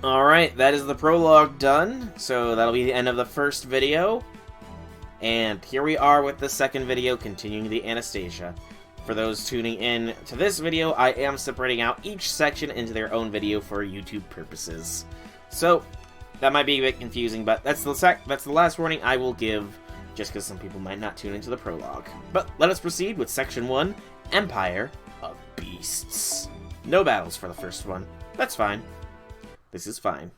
Alright, that is the prologue done. So that'll be the end of the first video. And here we are with the second video, continuing the Anastasia. For those tuning in to this video, I am separating out each section into their own video for YouTube purposes. So, that might be a bit confusing, but that's the last warning I will give, just because some people might not tune into the prologue. But let us proceed with Section 1, Empire of Beasts. No battles for the first one. That's fine. This is fine.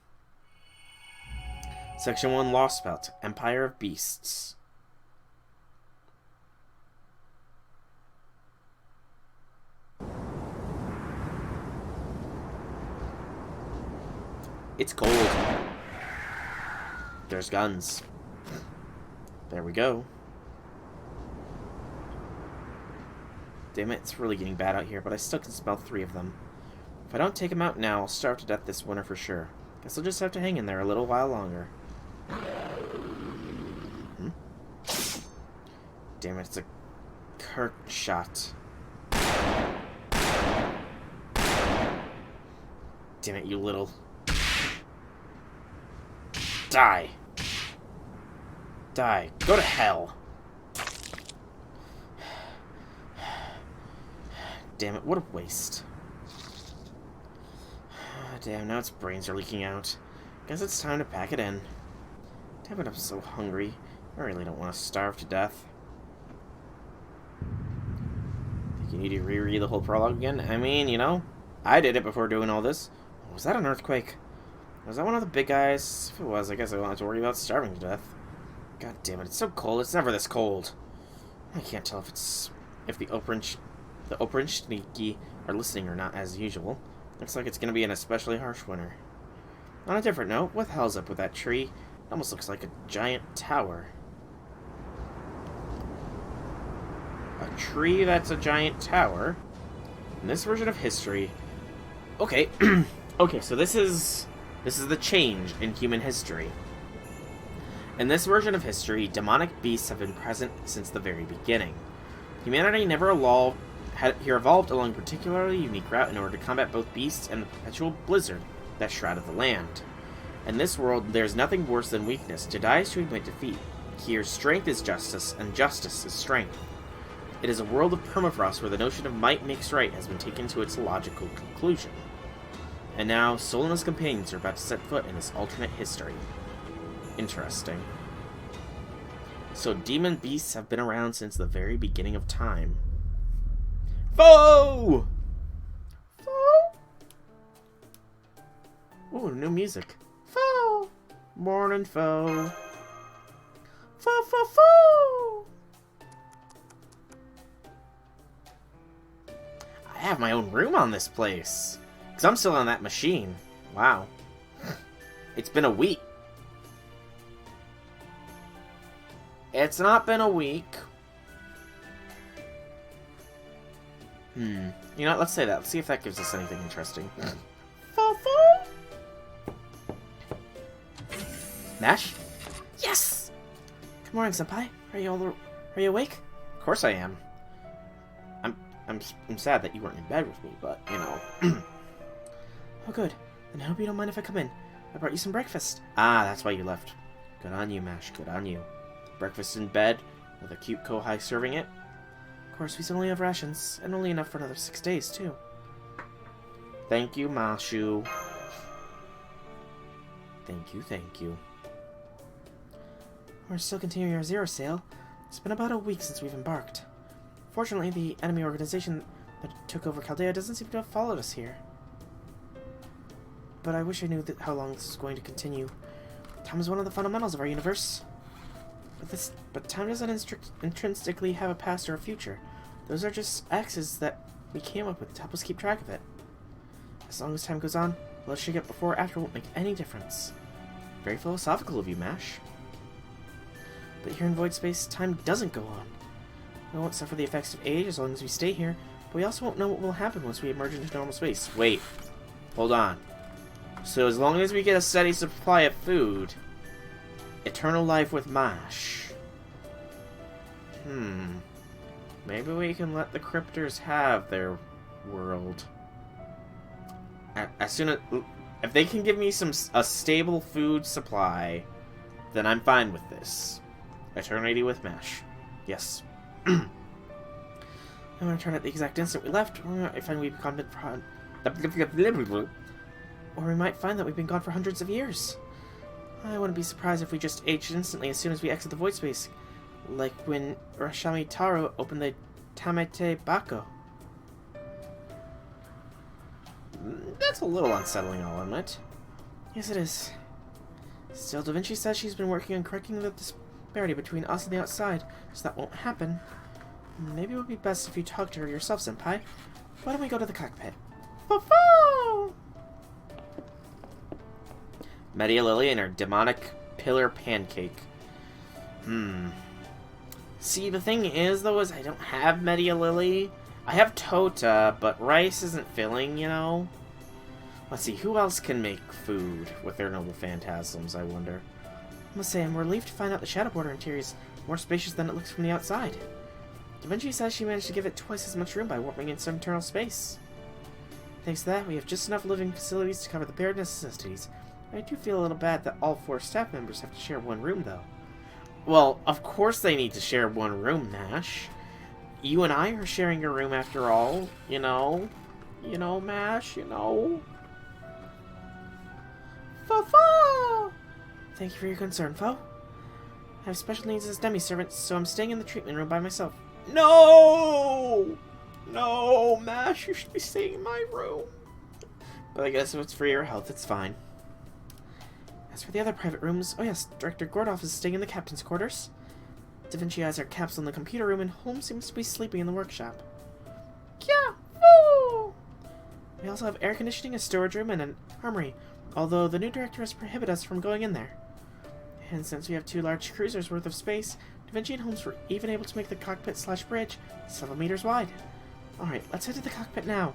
Section 1, Lostbelt, Empire of Beasts. It's cold. There's guns. There we go. Damn it, it's really getting bad out here, but I still can smell 3 of them. If I don't take them out now, I'll starve to death this winter for sure. Guess I'll just have to hang in there a little while longer. Damn it, it's a Kirk shot. Damn it, you little... Die. Die. Go to hell. Damn it, what a waste. Damn, now its brains are leaking out. Guess it's time to pack it in. Damn it, I'm so hungry. I really don't want to starve to death. Think you need to reread the whole prologue again? I mean, you know, I did it before doing all this. Was that an earthquake? Was that one of the big guys? If it was, I guess I won't have to worry about starving to death. God damn it, it's so cold. It's never this cold. I can't tell if the Oprinchiki are listening or not, as usual. Looks like it's going to be an especially harsh winter. On a different note, what the hell's up with that tree? It almost looks like a giant tower. A tree that's a giant tower? In this version of history... Okay, okay, so this is the change in human history. In this version of history, demonic beasts have been present since the very beginning. Humanity never evolved along a particularly unique route in order to combat both beasts and the perpetual blizzard that shrouded the land. In this world, there is nothing worse than weakness. To die is to admit defeat. Here, strength is justice, and justice is strength. It is a world of permafrost where the notion of might makes right has been taken to its logical conclusion. And now, Soul and his companions are about to set foot in this alternate history. Interesting. So, demon beasts have been around since the very beginning of time. Foe! Foe! Ooh, new music. Foe! Morning, foe. Foe, foe, foe! I have my own room on this place. Because I'm still on that machine. Wow. It's been a week. It's not been a week. You know what? Let's say that. Let's see if that gives us anything interesting. Nash? Yes! Good morning, Senpai. Are you awake? Of course I am. I'm sad that you weren't in bed with me, but, you know. Oh, good. Then I hope you don't mind if I come in. I brought you some breakfast. Ah, that's why you left. Good on you, Mash. Good on you. Breakfast in bed, with a cute Kohai serving it. Of course, we only have rations, and only enough for another 6 days, too. Thank you, Mashu. Thank you, thank you. We're still continuing our zero sale. It's been about a week since we've embarked. Fortunately, the enemy organization that took over Chaldea doesn't seem to have followed us here. But I wish I knew how long this was going to continue. Time is one of the fundamentals of our universe. But time doesn't intrinsically have a past or a future. Those are just axes that we came up with to help us keep track of it. As long as time goes on, whether she get before or after won't make any difference. Very philosophical of you, Mash. But here in Void Space, time doesn't go on. We won't suffer the effects of age as long as we stay here, but we also won't know what will happen once we emerge into normal space. Wait. Hold on. So as long as we get a steady supply of food... Eternal life with Mash. Maybe we can let the cryptors have their world. As soon as... If they can give me a stable food supply, then I'm fine with this. Eternity with MASH. Yes. I'm going to return at the exact instant we left. I find we've gone or we might find that we've been gone for hundreds of years. I wouldn't be surprised if we just aged instantly as soon as we exit the void space. Like when Rashami Taro opened the Tamete Bako. That's a little unsettling, I'll admit. Yes, it is. Still, Da Vinci says she's been working on correcting the disparity between us and the outside, so that won't happen. Maybe it would be best if you talk to her yourself, Senpai. Why don't we go to the cockpit? Fo-fo! Media Lily and her demonic pillar pancake. See, the thing is, though, is I don't have Media Lily. I have Tota, but rice isn't filling, you know? Let's see, who else can make food with their noble phantasms, I wonder? I must say, I'm relieved to find out the Shadow Border interior is more spacious than it looks from the outside. Da Vinci says she managed to give it twice as much room by warping its internal space. Thanks to that, we have just enough living facilities to cover the bare necessities. I do feel a little bad that all 4 staff members have to share one room, though. Well, of course they need to share one room, Nash. You and I are sharing a room after all, you know? You know, Mash, you know? Fo-fo! Thank you for your concern, Fo. I have special needs as demi-servant, so I'm staying in the treatment room by myself. No! No, Mash, you should be staying in my room. But I guess if it's for your health, it's fine. As for the other private rooms, oh yes, Director Gordoff is staying in the captain's quarters. Da Vinci has her capsule in the computer room, and Holmes seems to be sleeping in the workshop. Yeah, woo! We also have air conditioning, a storage room, and an armory, although the new director has prohibited us from going in there. And since we have 2 large cruisers worth of space, Da Vinci and Holmes were even able to make the cockpit/bridge several meters wide. Alright, let's head to the cockpit now.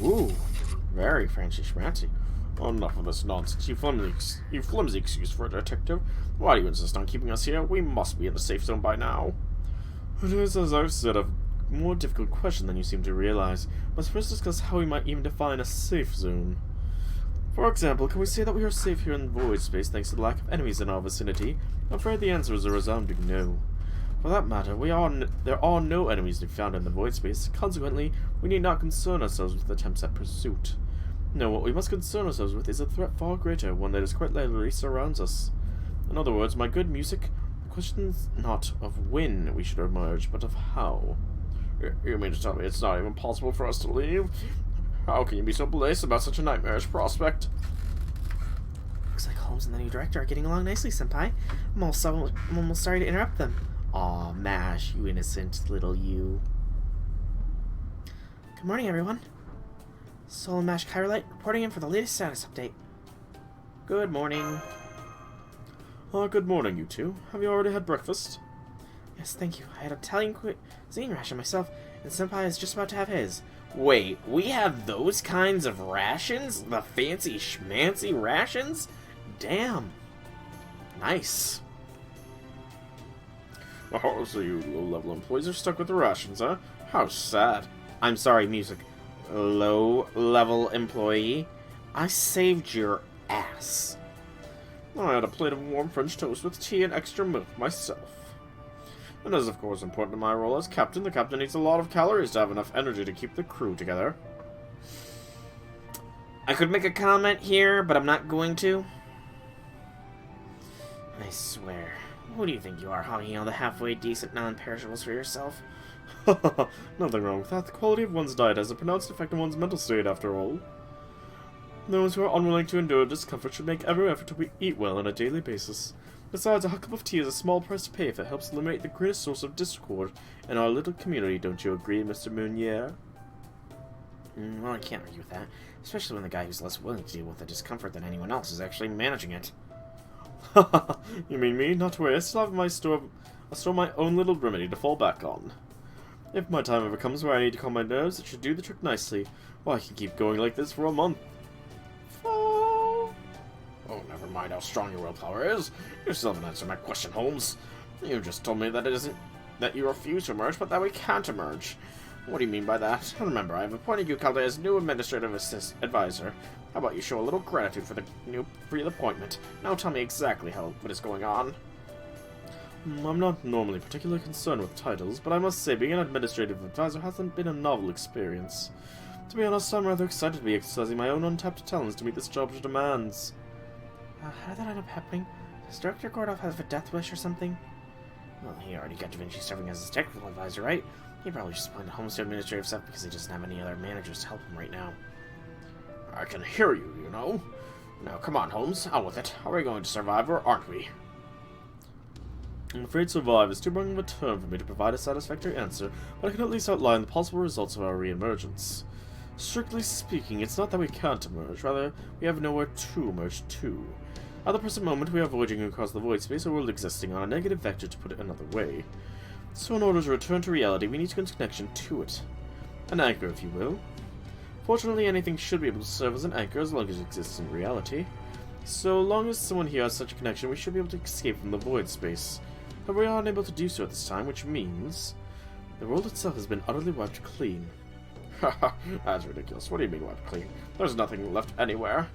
Ooh, very fancy-schmancy. Enough of this nonsense, you flimsy excuse for a detective. Why do you insist on keeping us here? We must be in the safe zone by now. It is, as I've said, a more difficult question than you seem to realize. Must first discuss how we might even define a safe zone. For example, can we say that we are safe here in void space thanks to the lack of enemies in our vicinity? I'm afraid the answer is a resounding no. For that matter, there are no enemies to be found in the void space. Consequently, we need not concern ourselves with attempts at pursuit. No, what we must concern ourselves with is a threat far greater, one that is quite literally surrounds us. In other words, my good music, the question is not of when we should emerge, but of how. You mean to tell me it's not even possible for us to leave? How can you be so blessed about such a nightmarish prospect? Looks like Holmes and the new director are getting along nicely, Senpai. I'm almost sorry to interrupt them. Aw, Mash, you innocent little you. Good morning, everyone. Sol and Mash Chirolite reporting in for the latest status update. Good morning. Good morning, you two. Have you already had breakfast? Yes, thank you. I had Italian cuisine ration myself, and Senpai is just about to have his. Wait, we have those kinds of rations? The fancy schmancy rations? Damn. Nice. Oh, so you low-level employees are stuck with the rations, huh? How sad. I'm sorry, music. Low-level employee. I saved your ass. I had a plate of warm French toast with tea and extra milk myself. And as of course important to my role as captain, the captain needs a lot of calories to have enough energy to keep the crew together. I could make a comment here, but I'm not going to. I swear. Who do you think you are, hogging all the halfway decent non-perishables for yourself? Nothing wrong with that. The quality of one's diet has a pronounced effect on one's mental state, after all. Those who are unwilling to endure discomfort should make every effort to eat well on a daily basis. Besides, a hot cup of tea is a small price to pay if it helps eliminate the greatest source of discord in our little community, don't you agree, Mr. Meunier? Well, I can't argue with that, especially when the guy who's less willing to deal with the discomfort than anyone else is actually managing it. You mean me? Not to worry, I still have my own little remedy to fall back on. If my time ever comes where I need to calm my nerves, it should do the trick nicely. Well, I can keep going like this for a month. Oh, never mind how strong your willpower is. You still haven't answered my question, Holmes. You just told me that it isn't that you refuse to emerge, but that we can't emerge. What do you mean by that? Remember, I have appointed you Caldea's new administrative advisor. How about you show a little gratitude for the appointment? Now tell me exactly what is going on. I'm not normally particularly concerned with titles, but I must say being an administrative advisor hasn't been a novel experience. To be honest, I'm rather excited to be exercising my own untapped talents to meet this job's demands. How did that end up happening? Does Dr. Gordov have a death wish or something? Well, he already got Da Vinci serving as his technical advisor, right? He probably just went home to administrative stuff because he doesn't have any other managers to help him right now. I can hear you, you know. Now, come on, Holmes, out with it. Are we going to survive, or aren't we? I'm afraid survive is too broad of a term for me to provide a satisfactory answer, but I can at least outline the possible results of our re-emergence. Strictly speaking, it's not that we can't emerge, rather, we have nowhere to emerge to. At the present moment, we are voyaging across the void space, a world existing on a negative vector, to put it another way. So in order to return to reality, we need to get a connection to it. An anchor, if you will. Fortunately, anything should be able to serve as an anchor as long as it exists in reality. So long as someone here has such a connection, we should be able to escape from the void space. But we are unable to do so at this time, which means the world itself has been utterly wiped clean. Haha, that's ridiculous. What do you mean wiped clean? There's nothing left anywhere.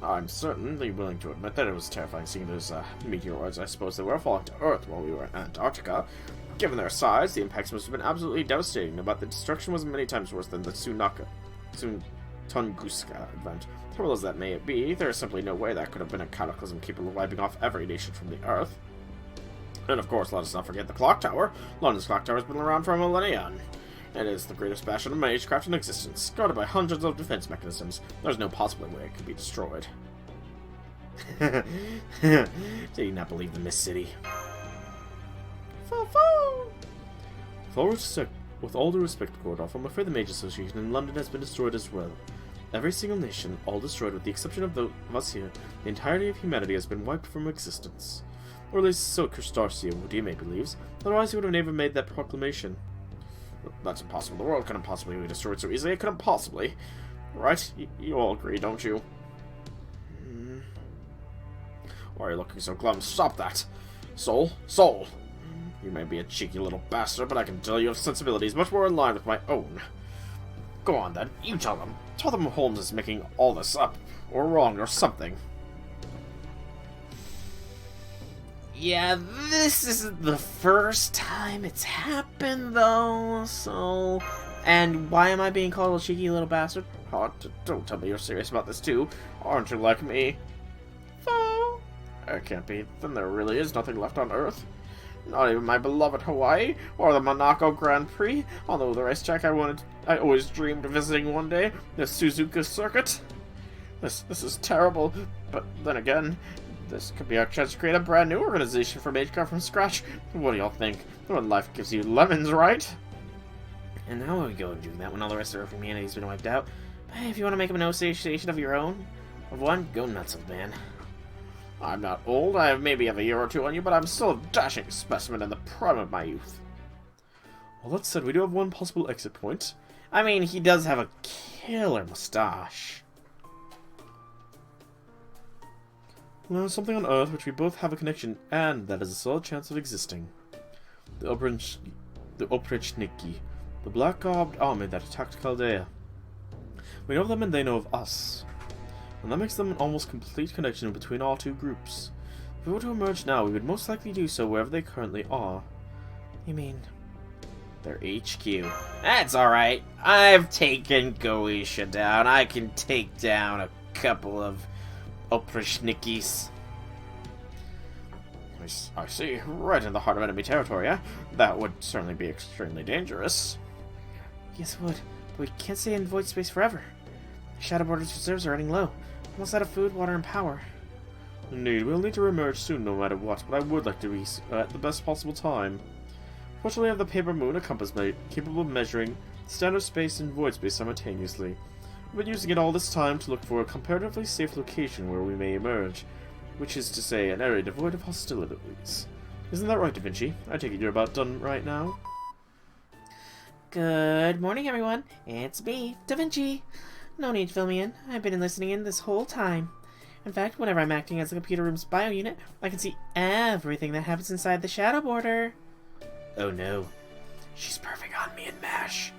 I'm certainly willing to admit that it was terrifying seeing those meteoroids, I suppose they were, falling to Earth while we were in Antarctica. Given their size, the impacts must have been absolutely devastating, but the destruction was many times worse than the Tunguska event. Terrible as that may be, there is simply no way that could have been a cataclysm capable of wiping off every nation from the Earth. And of course, let us not forget the clock tower. London's clock tower has been around for a millennia. It is the greatest bastion of magecraft in existence, guarded by hundreds of defense mechanisms. There's no possible way it could be destroyed. Do you not believe the Mist City? With all due respect, Gordolph, I'm afraid the Mage Association in London has been destroyed as well. Every single nation, all destroyed with the exception of us here, the entirety of humanity has been wiped from existence. Or at least so Anastasia Woody believes, otherwise he would have never made that proclamation. That's impossible. The world couldn't possibly be destroyed so easily. It couldn't possibly. Right? You all agree, don't you? Why are you looking so glum? Stop that! Soul? Soul! You may be a cheeky little bastard, but I can tell you have sensibilities much more in line with my own. Go on, then. You tell them. Tell them Holmes is making all this up. Or wrong, or something. Yeah, this isn't the first time it's happened, though, so... And why am I being called a cheeky little bastard? Oh, don't tell me you're serious about this, too. Aren't you like me? Oh. It can't be. Then there really is nothing left on Earth. Not even my beloved Hawaii, or the Monaco Grand Prix, although the racetrack I always dreamed of visiting one day, the Suzuka Circuit. This is terrible, but then again, this could be our chance to create a brand new organization for Magecraft from scratch. What do y'all think? When life gives you lemons, right? And how are we going to do that when all the rest of humanity's been wiped out? But if you want to make an association of your own, of one, go nuts, old man. I'm not old. I maybe have a year or two on you, but I'm still a dashing specimen in the prime of my youth. Well, that said, we do have one possible exit point. I mean, he does have a killer mustache. Well, there's something on Earth which we both have a connection, and that has a solid chance of existing. The Oprichniki, the black-garbed army that attacked Chaldea. We know them and they know of us. And that makes them an almost complete connection between our two groups. If we were to emerge now, we would most likely do so wherever they currently are. You mean... their HQ? That's alright. I've taken Goetia down. I can take down a couple of Oprishnikis. I see. Right in the heart of enemy territory, eh? That would certainly be extremely dangerous. Yes, it would. But we can't stay in void space forever. Shadow Border's reserves are running low. Almost out of food, water, and power. Indeed, we'll need to reemerge soon no matter what, but I would like to be at the best possible time. Fortunately, I have the paper moon, a compass capable of measuring standard space and void space simultaneously. We've been using it all this time to look for a comparatively safe location where we may emerge, which is to say, an area devoid of hostilities. Isn't that right, Da Vinci? I take it you're about done right now? Good morning, everyone. It's me, Da Vinci. No need to fill me in. I've been listening in this whole time. In fact, whenever I'm acting as the computer room's bio unit, I can see everything that happens inside the Shadow Border. Oh no. She's perfing on me and MASH.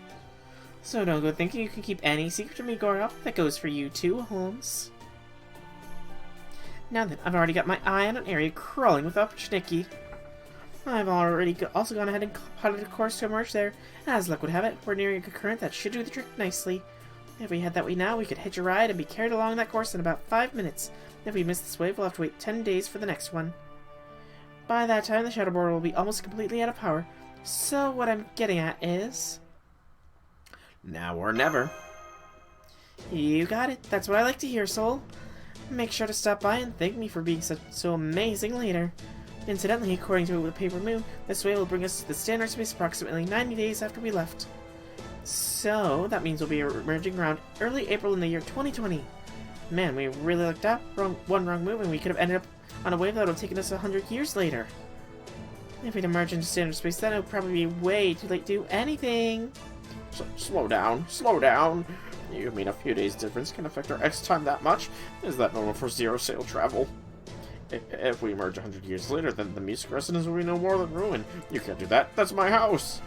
So don't go thinking you can keep any secret from me, Gorop. That goes for you too, Holmes. Now then, I've already got my eye on an area crawling with Opportunity. I've already also gone ahead and plotted a course to emerge there. As luck would have it, we're nearing a current that should do the trick nicely. If we head that way now, we could hitch a ride and be carried along that course in about 5 minutes. If we miss this wave, we'll have to wait 10 days for the next one. By that time, the shadowboard will be almost completely out of power. So what I'm getting at is... Now or never. You got it. That's what I like to hear, Soul. Make sure to stop by and thank me for being so amazing later. Incidentally, according to the Paper Moon, this way will bring us to the standard space approximately 90 days after we left. So, that means we'll be emerging around early April in the year 2020. Man, we really looked up. One wrong move and we could have ended up on a wave that would have taken us 100 years later. If we'd emerge into standard space, then it would probably be way too late to do anything. Slow down, slow down. You mean a few days difference can affect our X time that much? Is that normal for zero sail travel? If we emerge 100 years later, then the music residence will be no more than ruin. You can't do that. That's my house.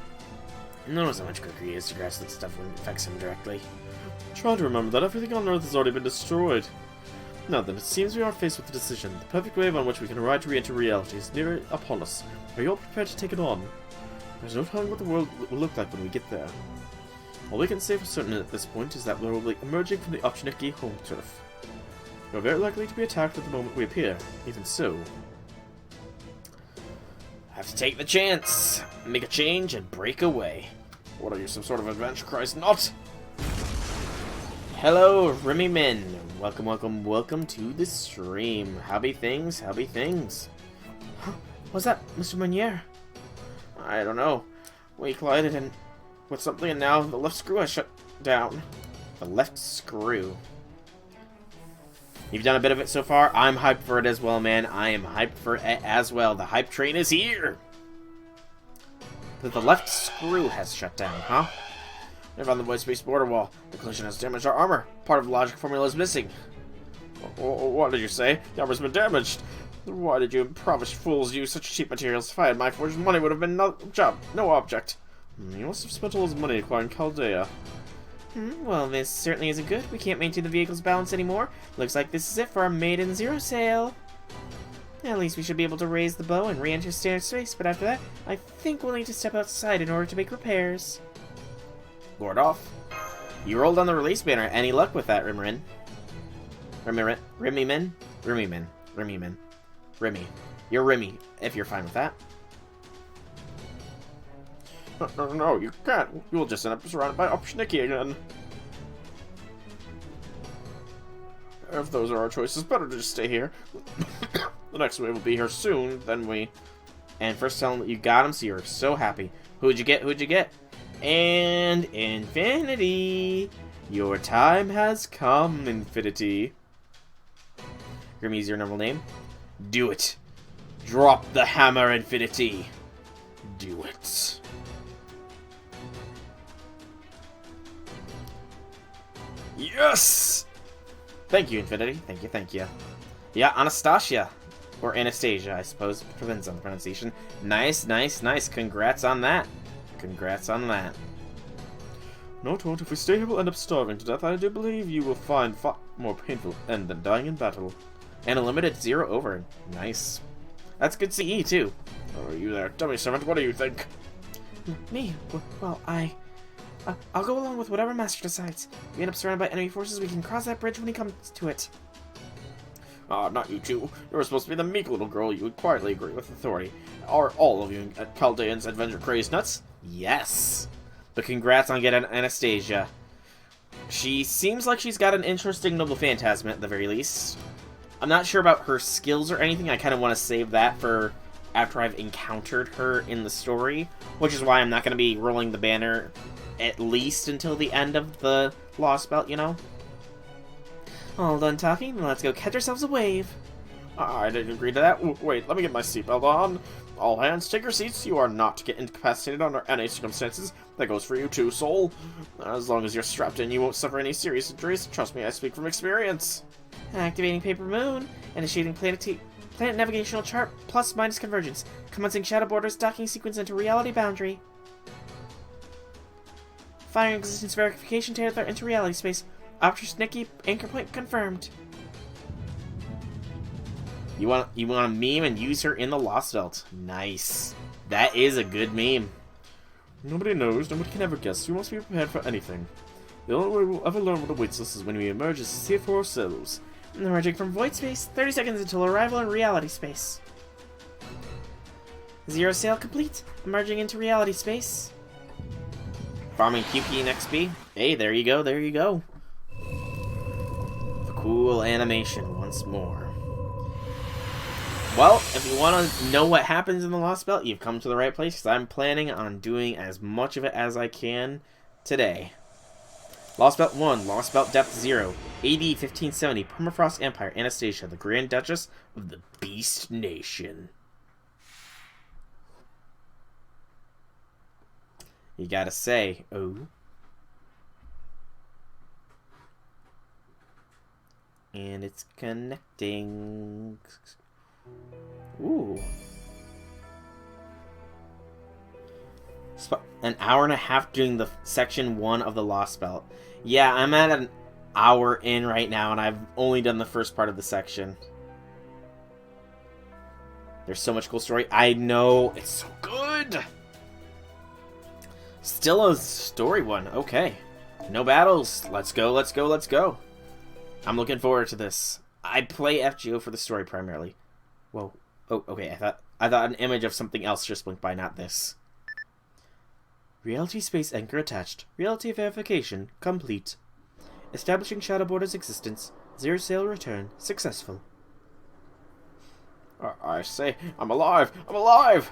Notice how much quicker he is to grasp that stuff when it affects him directly. Try to remember that everything on Earth has already been destroyed. Now then, it seems we are faced with a decision. The perfect wave on which we can ride to re-enter reality is near upon us. Are you all prepared to take it on? There's no telling what the world will look like when we get there. All we can say for certain at this point is that we will be emerging from the Optioniki home turf. We are very likely to be attacked at the moment we appear. Even so, Have to take the chance, make a change, and break away. What are you, some sort of adventure Christ? Not! Hello, Remy Men. Welcome to the stream. How be things? Huh? What's that, Mr. Meunier? I don't know. We collided and with something and now the left screw has shut down. The left screw. You've done a bit of it so far. I'm hyped for it as well, man. I am hyped for it as well. The hype train is here! But the left screw has shut down, huh? Never on the void space border wall. The collision has damaged our armor. Part of the logic formula is missing. What did you say? The armor's been damaged. Why did you impoverished fools use such cheap materials? If I had my fortune, money would have been no object. You must have spent all his money acquiring Chaldea. Well, this certainly isn't good. We can't maintain the vehicle's balance anymore. Looks like this is it for our maiden zero sail. At least we should be able to raise the bow and re-enter standard space, but after that, I think we'll need to step outside in order to make repairs. Board off. You rolled on the release banner. Any luck with that, Remy? You're Remy, if you're fine with that. No, you can't. You'll just end up surrounded by Optioniki again. If those are our choices, better to just stay here. The next wave will be here soon, then we... And first tell them that you got him, so you're so happy. Who'd you get? And Infinity! Your time has come, Infinity. Remy's your normal name? Do it. Drop the hammer, Infinity. Do it. Yes! Thank you, Infinity. Thank you. Yeah, Anastasia. Or Anastasia, I suppose. Depends on the pronunciation. Nice. Congrats on that. No, it won't. If we stay here, we'll end up starving to death. I do believe you will find far more painful end than dying in battle. And a limited 0 over. Nice. That's good CE, too. Oh, you there, dummy servant, what do you think? Me? Well, I'll go along with whatever Master decides. If we end up surrounded by enemy forces, we can cross that bridge when he comes to it. Ah, not you two. You were supposed to be the meek little girl. You would quietly agree with authority. Are all of you Chaldeans adventure crazed nuts? Yes. But congrats on getting Anastasia. She seems like she's got an interesting noble phantasm at the very least. I'm not sure about her skills or anything. I kind of want to save that for after I've encountered her in the story, which is why I'm not going to be rolling the banner at least until the end of the Lostbelt, you know? All done talking, then let's go catch ourselves a wave. I didn't agree to that. Wait, let me get my seatbelt on. All hands, take your seats. You are not to get incapacitated under any circumstances. That goes for you too, Soul. As long as you're strapped in, you won't suffer any serious injuries. Trust me, I speak from experience. Activating Paper Moon, initiating planet navigational chart, +- convergence, commencing shadow borders docking sequence into reality boundary. Firing existence verification tether into reality space. Optress Nikki, anchor point confirmed. You want a meme and use her in the Lostbelt. Nice. That is a good meme. Nobody knows, nobody can ever guess. We must be prepared for anything. The only way we'll ever learn what awaits us is when we emerge as to see it for ourselves. Emerging from void space, 30 seconds until arrival in reality space. Zero sail complete. Emerging into reality space. Farming Puki and XP. Hey, there you go, there you go. The cool animation once more. Well, if you want to know what happens in the Lostbelt, you've come to the right place, because I'm planning on doing as much of it as I can today. Lostbelt 1, Lostbelt Depth 0, AD 1570, Permafrost Empire, Anastasia, the Grand Duchess of the Beast Nation. You gotta say, oh. And it's connecting. Ooh. An hour and a half doing the section 1 of the Lostbelt. Yeah, I'm at an hour in right now, and I've only done the first part of the section. There's so much cool story. I know. It's so good. Still a story one. Okay. No battles. Let's go, let's go, let's go. I'm looking forward to this. I play FGO for the story primarily. Whoa. Oh, okay. I thought an image of something else just blinked by, not this. Reality space anchor attached. Reality verification complete. Establishing Shadow Border's existence. Zero sail return successful. I say, I'm alive! I'm alive!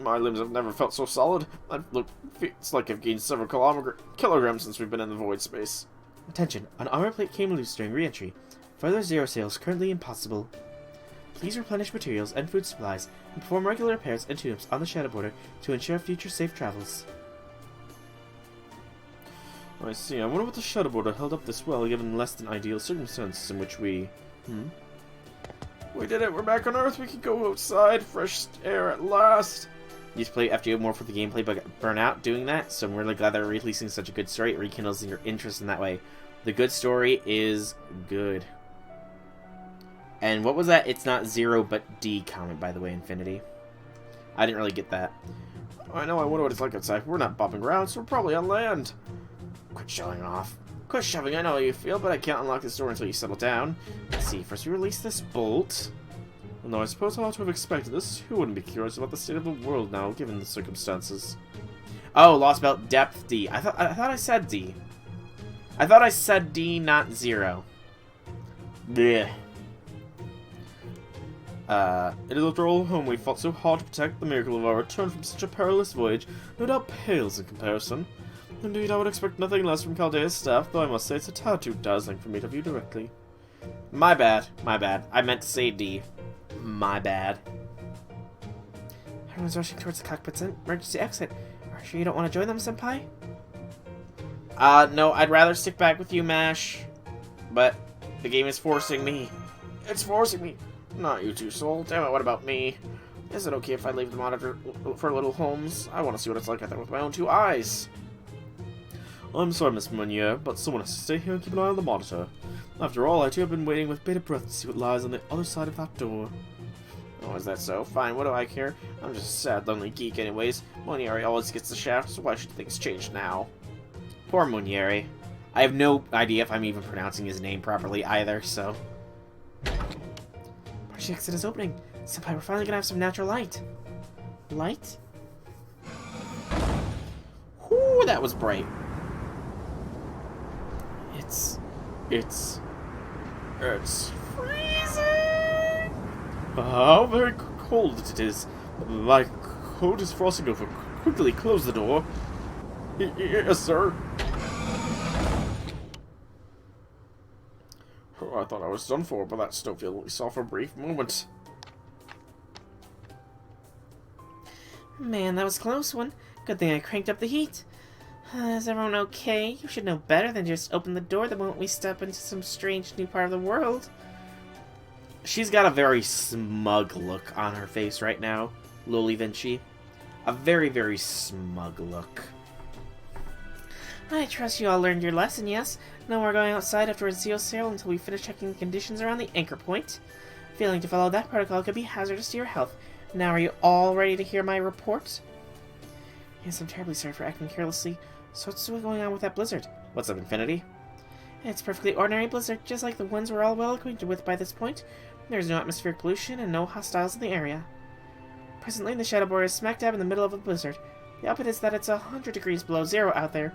My limbs have never felt so solid. It's like I've gained several kilograms since we've been in the void space. Attention, an armor plate came loose during re-entry. Further zero sails currently impossible. Please replenish materials and food supplies, and perform regular repairs and tune-ups on the Shadow Border to ensure future safe travels. I see. I wonder what the Shadow Border held up this well, given less than ideal circumstances in which we... We did it! We're back on Earth! We can go outside! Fresh air at last! You used to play FGO more for the gameplay, but got burnt out doing that, so I'm really glad they're releasing such a good story. It rekindles your interest in that way. The good story is good. And what was that? It's not 0 but D comment, by the way, Infinity. I didn't really get that. I know, I wonder what it's like outside. We're not bopping around, so we're probably on land. Quit showing off. Quit shoving, I know how you feel, but I can't unlock this door until you settle down. Let's see, first we release this bolt. Well, no, I suppose I ought to have expected this. Who wouldn't be curious about the state of the world now, given the circumstances? Oh, Lostbelt Depth D. I thought I said D. I thought I said D, not 0. Blech. It is after all whom we fought so hard to protect. The miracle of our return from such a perilous voyage no doubt pales in comparison. Indeed, I would expect nothing less from Chaldea's staff, though I must say it's a tad too dazzling for me to view directly. My bad. My bad. I meant to say D. My bad. Everyone's rushing towards the cockpit's emergency exit. Are you sure you don't want to join them, Senpai? No, I'd rather stick back with you, MASH. But the game is forcing me. It's forcing me. Not you two, Soul. Damn it, what about me? Is it okay if I leave the monitor for little Holmes? I want to see what it's like out there with my own 2 eyes. I'm sorry, Miss Meunier, but someone has to stay here and keep an eye on the monitor. After all, I too have been waiting with bated breath to see what lies on the other side of that door. Oh, is that so? Fine, what do I care? I'm just a sad, lonely geek anyways. Monieri always gets the shaft, so why should things change now? Poor Munieri. I have no idea if I'm even pronouncing his name properly either, so... Emergency exit is opening. Senpai, we're finally gonna have some natural light. Light? Ooh, that was bright. It's freezing! How very cold it is. My coat is frosting over. Quickly close the door. Yes, sir. Oh, I thought I was done for, but that snowfield only saw for a brief moment. Man, that was a close one. Good thing I cranked up the heat. Is everyone okay? You should know better than just open the door the moment we step into some strange new part of the world. She's got a very smug look on her face right now, Loli Vinci. A very, very smug look. I trust you all learned your lesson, yes? No more going outside after a zero sail until we finish checking the conditions around the anchor point. Failing to follow that protocol could be hazardous to your health. Now are you all ready to hear my report? Yes, I'm terribly sorry for acting carelessly. So what's going on with that blizzard? What's up, Infinity? It's a perfectly ordinary blizzard, just like the ones we're all well acquainted with by this point. There's no atmospheric pollution and no hostiles in the area. Presently, the Shadow Borer is smack dab in the middle of a blizzard. The output is that it's 100 degrees below zero out there.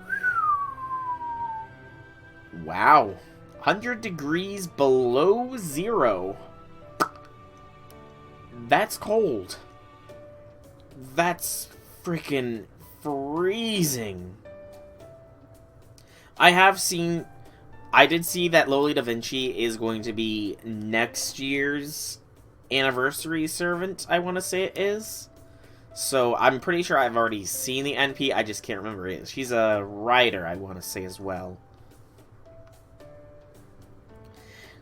Wow. 100 degrees below zero. That's cold. That's freaking freezing. I did see that Loli Da Vinci is going to be next year's anniversary servant, I want to say it is. So I'm pretty sure I've already seen the NP, I just can't remember it. She's a writer, I want to say as well.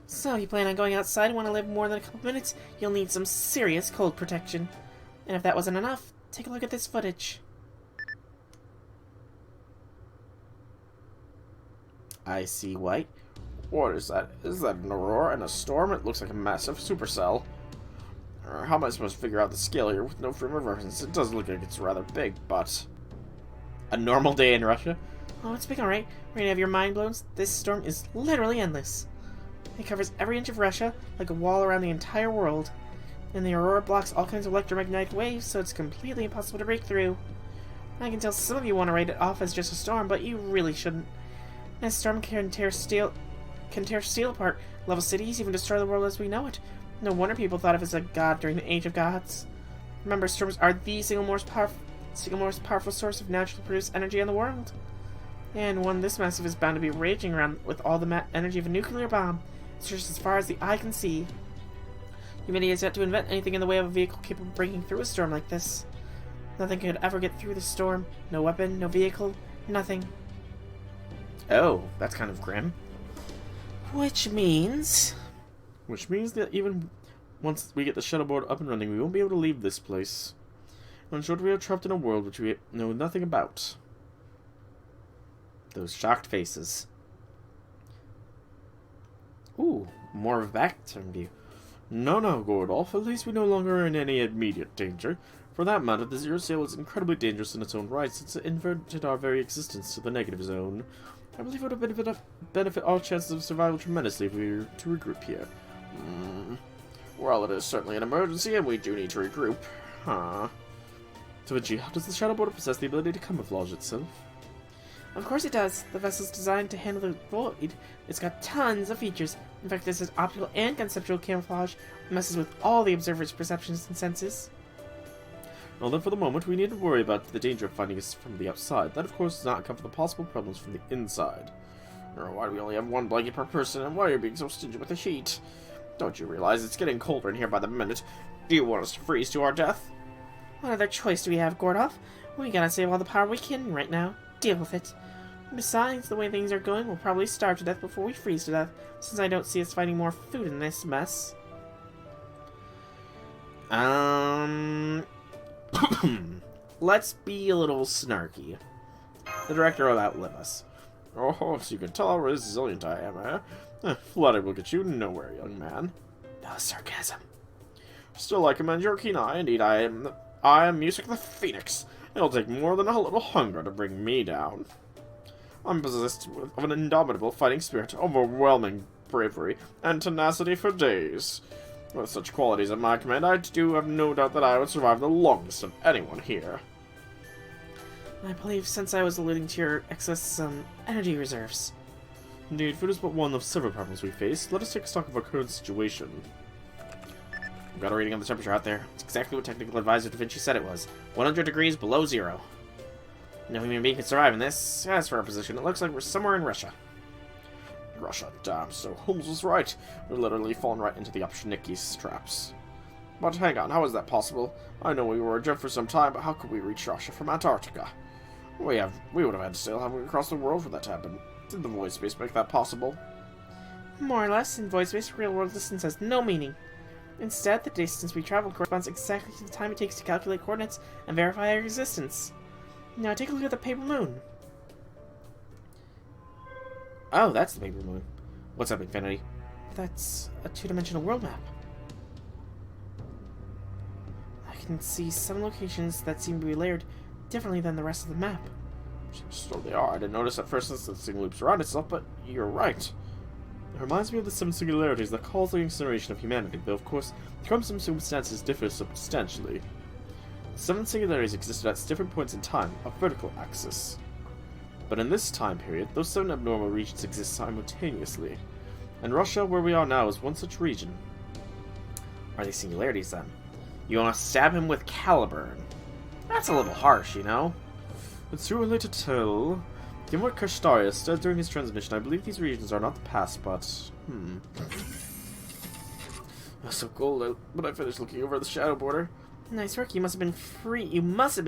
So, you plan on going outside and want to live more than a couple minutes, you'll need some serious cold protection. And if that wasn't enough, take a look at this footage. I see white. What is that? Is that an aurora and a storm? It looks like a massive supercell. How am I supposed to figure out the scale here with no frame of reference? It does look like it's rather big, but... A normal day in Russia? Oh, it's big alright. Ready to have your mind blown? This storm is literally endless. It covers every inch of Russia, like a wall around the entire world. And the aurora blocks all kinds of electromagnetic waves, so it's completely impossible to break through. I can tell some of you want to write it off as just a storm, but you really shouldn't. This storm can tear steel apart, level cities, even destroy the world as we know it. No wonder people thought of it as a god during the Age of Gods. Remember, storms are the single most powerful source of naturally produced energy in the world. And one this massive is bound to be raging around with all the energy of a nuclear bomb. It's just as far as the eye can see. Humanity has yet to invent anything in the way of a vehicle capable of breaking through a storm like this. Nothing could ever get through the storm. No weapon, no vehicle, nothing. Oh, that's kind of grim. Which means that even once we get the shuttle board up and running, we won't be able to leave this place. In short, we are trapped in a world which we know nothing about. Those shocked faces. Ooh, more of a back-turn view. No, Gordolf. At least we no longer are in any immediate danger. For that matter, the Zero Sail is incredibly dangerous in its own right, since it inverted our very existence to the negative zone. I believe it would benefit our chances of survival tremendously if we were to regroup here. Well, it is certainly an emergency, and we do need to regroup. Da Vinci, how does the Shadow Board possess the ability to camouflage itself? of course it does. The vessel's designed to handle the void. It's got tons of features. In fact, this is optical and conceptual camouflage. It messes with all the observer's perceptions and senses. Well then, for the moment, we need to worry about the danger of finding us from the outside. That, of course, does not account for the possible problems from the inside. Why do we only have one blanket per person, and why are you being so stingy with the heat? Don't you realize it's getting colder in here by the minute? Do you want us to freeze to our death? What other choice do we have, Gordolf? We gotta save all the power we can right now. Deal with it. Besides, the way things are going, we'll probably starve to death before we freeze to death, since I don't see us finding more food in this mess. Let's be a little snarky. The director will outlive us. Oh, so you can tell how resilient I am, eh? Flattery will get you nowhere, young man. No sarcasm. Still, I commend your keen eye. Indeed, I am Music the Phoenix. It'll take more than a little hunger to bring me down. I'm possessed of an indomitable fighting spirit, overwhelming bravery, and tenacity for days. With such qualities at my command, I do have no doubt that I would survive the longest of anyone here. I believe since I was alluding to your excess, energy reserves. Indeed, food is but one of several problems we face. Let us take stock of our current situation. I've got a reading of the temperature out there. It's exactly what Technical Advisor Da Vinci said it was. 100 degrees below zero. No human being can survive in this. As for our position, it looks like we're somewhere in Russia. Russia, damn, so Holmes was right. We're literally falling right into the Opshniki's traps. But hang on, how is that possible? I know we were adrift for some time, but how could we reach Russia from Antarctica? We would have had to sail halfway across the world for that to happen. Did the void space make that possible? More or less, in void space, real-world distance has no meaning. Instead, the distance we travel corresponds exactly to the time it takes to calculate coordinates and verify our existence. Now take a look at the paper moon. Oh, that's the paper moon. What's up, Infinity? That's a two-dimensional world map. I can see some locations that seem to be layered differently than the rest of the map. So they are. I didn't notice at first since the thing loops around itself, but you're right. It reminds me of the 7 singularities that cause the incineration of humanity, though of course, the current circumstances differ substantially. The 7 singularities existed at different points in time, a vertical axis. But in this time period, those 7 abnormal regions exist simultaneously. And Russia, where we are now, is one such region. Are they singularities, then? You want to stab him with Caliburn? That's a little harsh, you know? It's too early to tell. Given what Kashtaria said during his transmission, I believe these regions are not the past, but... It's so cold when I finished looking over the shadow border. Nice work. You must have been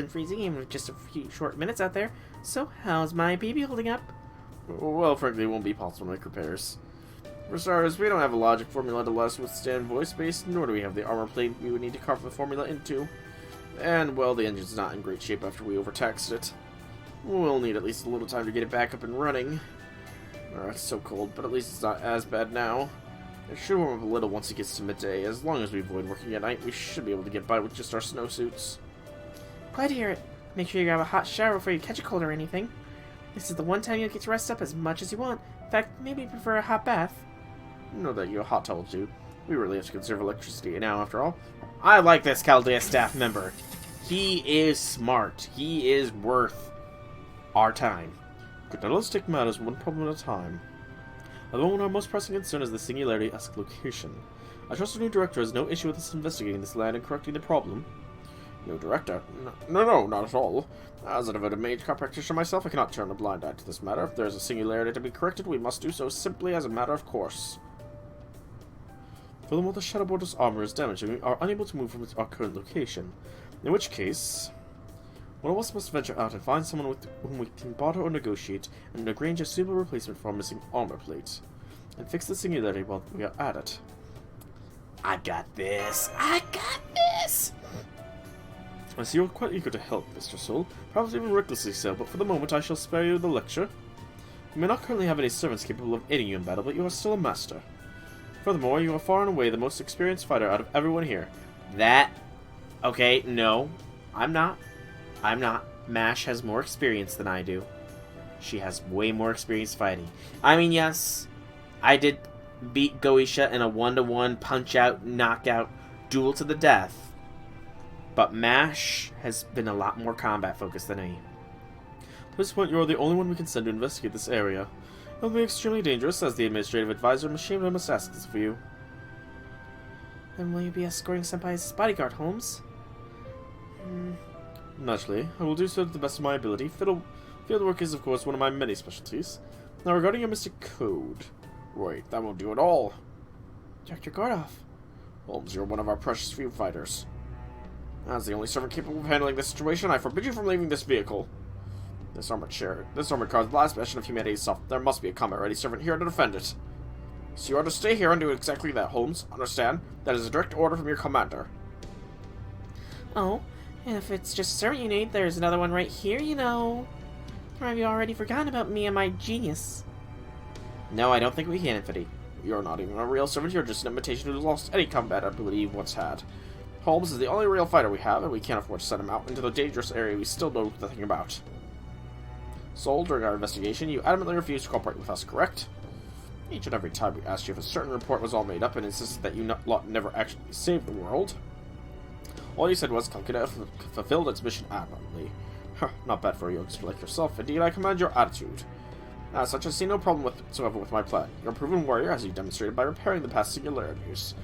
freezing even with just a few short minutes out there. So, how's my baby holding up? Well, frankly, it won't be possible to make repairs. For starters, we don't have a logic formula to let us withstand voice-based, nor do we have the armor plate we would need to carve the formula into. And, well, the engine's not in great shape after we overtaxed it. We'll need at least a little time to get it back up and running. It's so cold, but at least it's not as bad now. It should warm up a little once it gets to midday. As long as we avoid working at night, we should be able to get by with just our snowsuits. Glad to hear it. Make sure you grab a hot shower before you catch a cold or anything. This is the one time you'll get to rest up as much as you want. In fact, maybe you prefer a hot bath. Know that you hot towel too. We really have to conserve electricity now, after all. I like this Chaldea staff member. He is smart. He is worth our time. Good, now let's take matters one problem at a time. At the moment, our most pressing concern is the singularity-esque location. I trust our new director has no issue with us investigating this land and correcting the problem. New director? No, not at all. As a devoted mage practitioner myself, I cannot turn a blind eye to this matter. If there is a singularity to be corrected, we must do so simply as a matter of course. Furthermore, the Shadow Border's armor is damaged and we are unable to move from our current location. In which case, one of us must venture out and find someone with whom we can barter or negotiate and arrange a suitable replacement for our missing armor plate. And fix the singularity while we are at it. I got this. I got this. I see you are quite eager to help, Mr. Soul, perhaps even recklessly so, but for the moment I shall spare you the lecture. You may not currently have any servants capable of aiding you in battle, but you are still a master. Furthermore, you are far and away the most experienced fighter out of everyone here. Okay, no. I'm not. MASH has more experience than I do. She has way more experience fighting. I mean, yes, I did beat Goisha in a 1-to-1 punch-out, knockout duel to the death. But MASH has been a lot more combat-focused than me. At this point, you are the only one we can send to investigate this area. It will be extremely dangerous, as the administrative advisor must ask this for you. Then will you be escorting Senpai's bodyguard, Holmes? Naturally, I will do so to the best of my ability. Field work is, of course, one of my many specialties. Now, regarding your Mystic Code... Wait, that won't do at all. Dr. Gordoff. Holmes, you're one of our precious few fighters. As the only servant capable of handling this situation, I forbid you from leaving this vehicle. This armored car is the last bastion of humanity's self. There must be a combat-ready servant here to defend it. So you are to stay here and do exactly that, Holmes. Understand? That is a direct order from your commander. Oh, and if it's just a servant you need, there's another one right here, you know. Or have you already forgotten about me and my genius? No, I don't think we can, Infinity. You're not even a real servant, you're just an imitation who's lost any combat ability you've once had. Holmes is the only real fighter we have, and we can't afford to send him out into the dangerous area we still know nothing about. Soul, during our investigation, you adamantly refused to cooperate with us, correct? Each and every time we asked you if a certain report was all made up and insisted that you never actually saved the world. All you said was Calcutta fulfilled its mission admirably. Not bad for a youngster like yourself. Indeed, I commend your attitude. As such, I see no problem whatsoever with my plan. You're a proven warrior, as you demonstrated by repairing the past singularities.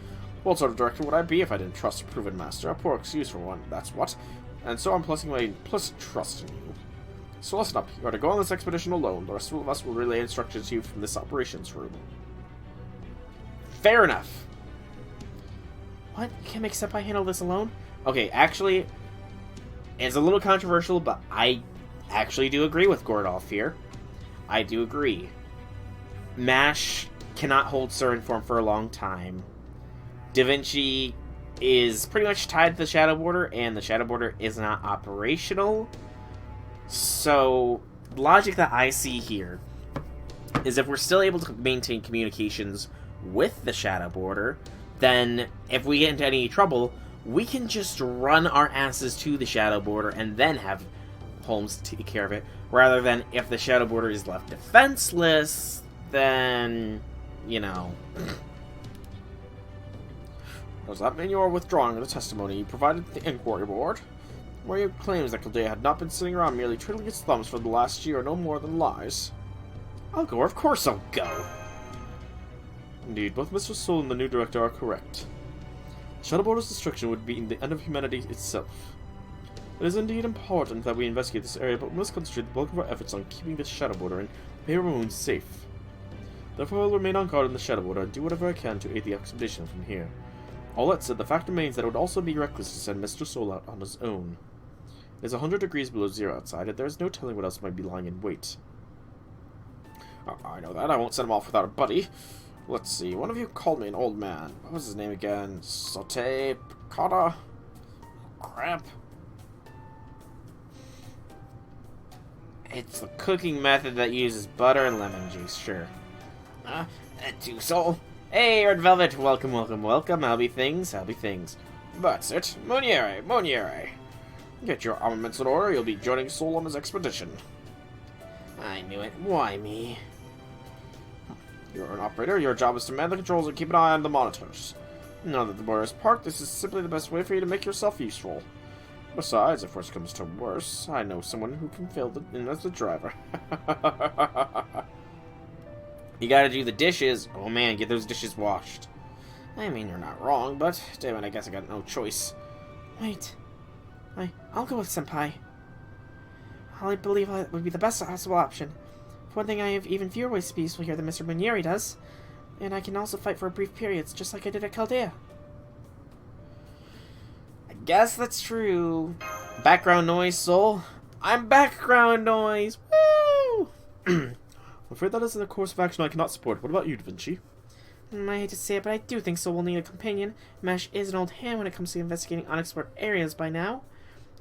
What sort of director would I be if I didn't trust a proven master? A poor excuse for one, that's what. And so I'm placing my implicit trust in you. So listen up, you are to go on this expedition alone. The rest of us will relay instructions to you from this operations room. Fair enough. What? You can't make Senpai handle this alone? Okay, actually, it's a little controversial, but I actually do agree with Gordolf here. I do agree. MASH cannot hold Servant form for a long time. Da Vinci is pretty much tied to the Shadow Border, and the Shadow Border is not operational. So, logic that I see here is if we're still able to maintain communications with the Shadow Border, then if we get into any trouble, we can just run our asses to the Shadow Border and then have Holmes take care of it, rather than if the Shadow Border is left defenseless, then, you know. Does that mean you are withdrawing the testimony you provided to the inquiry board? Where your claims that Kildea had not been sitting around merely twiddling its thumbs for the last year are no more than lies? I'll go, of course I'll go. Indeed, both Mr. Soul and the new director are correct. Shadow Border's destruction would be the end of humanity itself. It is indeed important that we investigate this area, but we must concentrate the bulk of our efforts on keeping the Shadow Border and Bay Maroon safe. Therefore, I will remain on guard in the Shadow Border and do whatever I can to aid the expedition from here. All that said, the fact remains that it would also be reckless to send Mr. Soul out on his own. It is 100 degrees below zero outside, and there is no telling what else might be lying in wait. I know that. I won't send him off without a buddy. Let's see. One of you called me an old man. What was his name again? Saute? Piccata? Crap. It's the cooking method that uses butter and lemon juice, sure. That too, Soul. Hey, Red Velvet, welcome, welcome, welcome. How be things? How be things? That's it. Moniere, Moniere. Get your armaments in order. You'll be joining Soul on his expedition. I knew it. Why me? You're an operator. Your job is to man the controls and keep an eye on the monitors. Now that the border is parked, this is simply the best way for you to make yourself useful. Besides, if worse comes to worse, I know someone who can fill in as the driver. You gotta do the dishes. Oh man, get those dishes washed. I mean, you're not wrong, but damn it, I guess I got no choice. Wait. I'll go with Senpai. I believe that would be the best possible option. For one thing, I have even fewer ways to be useful here than Mr. Munieri does. And I can also fight for brief periods, just like I did at Chaldea. I guess that's true. Background noise, Soul. I'm background noise. Woo! I'm afraid that is in a course of action I cannot support. What about you, Da Vinci? I hate to say it, but I do think Soul will need a companion. Mesh is an old hand when it comes to investigating unexplored areas by now.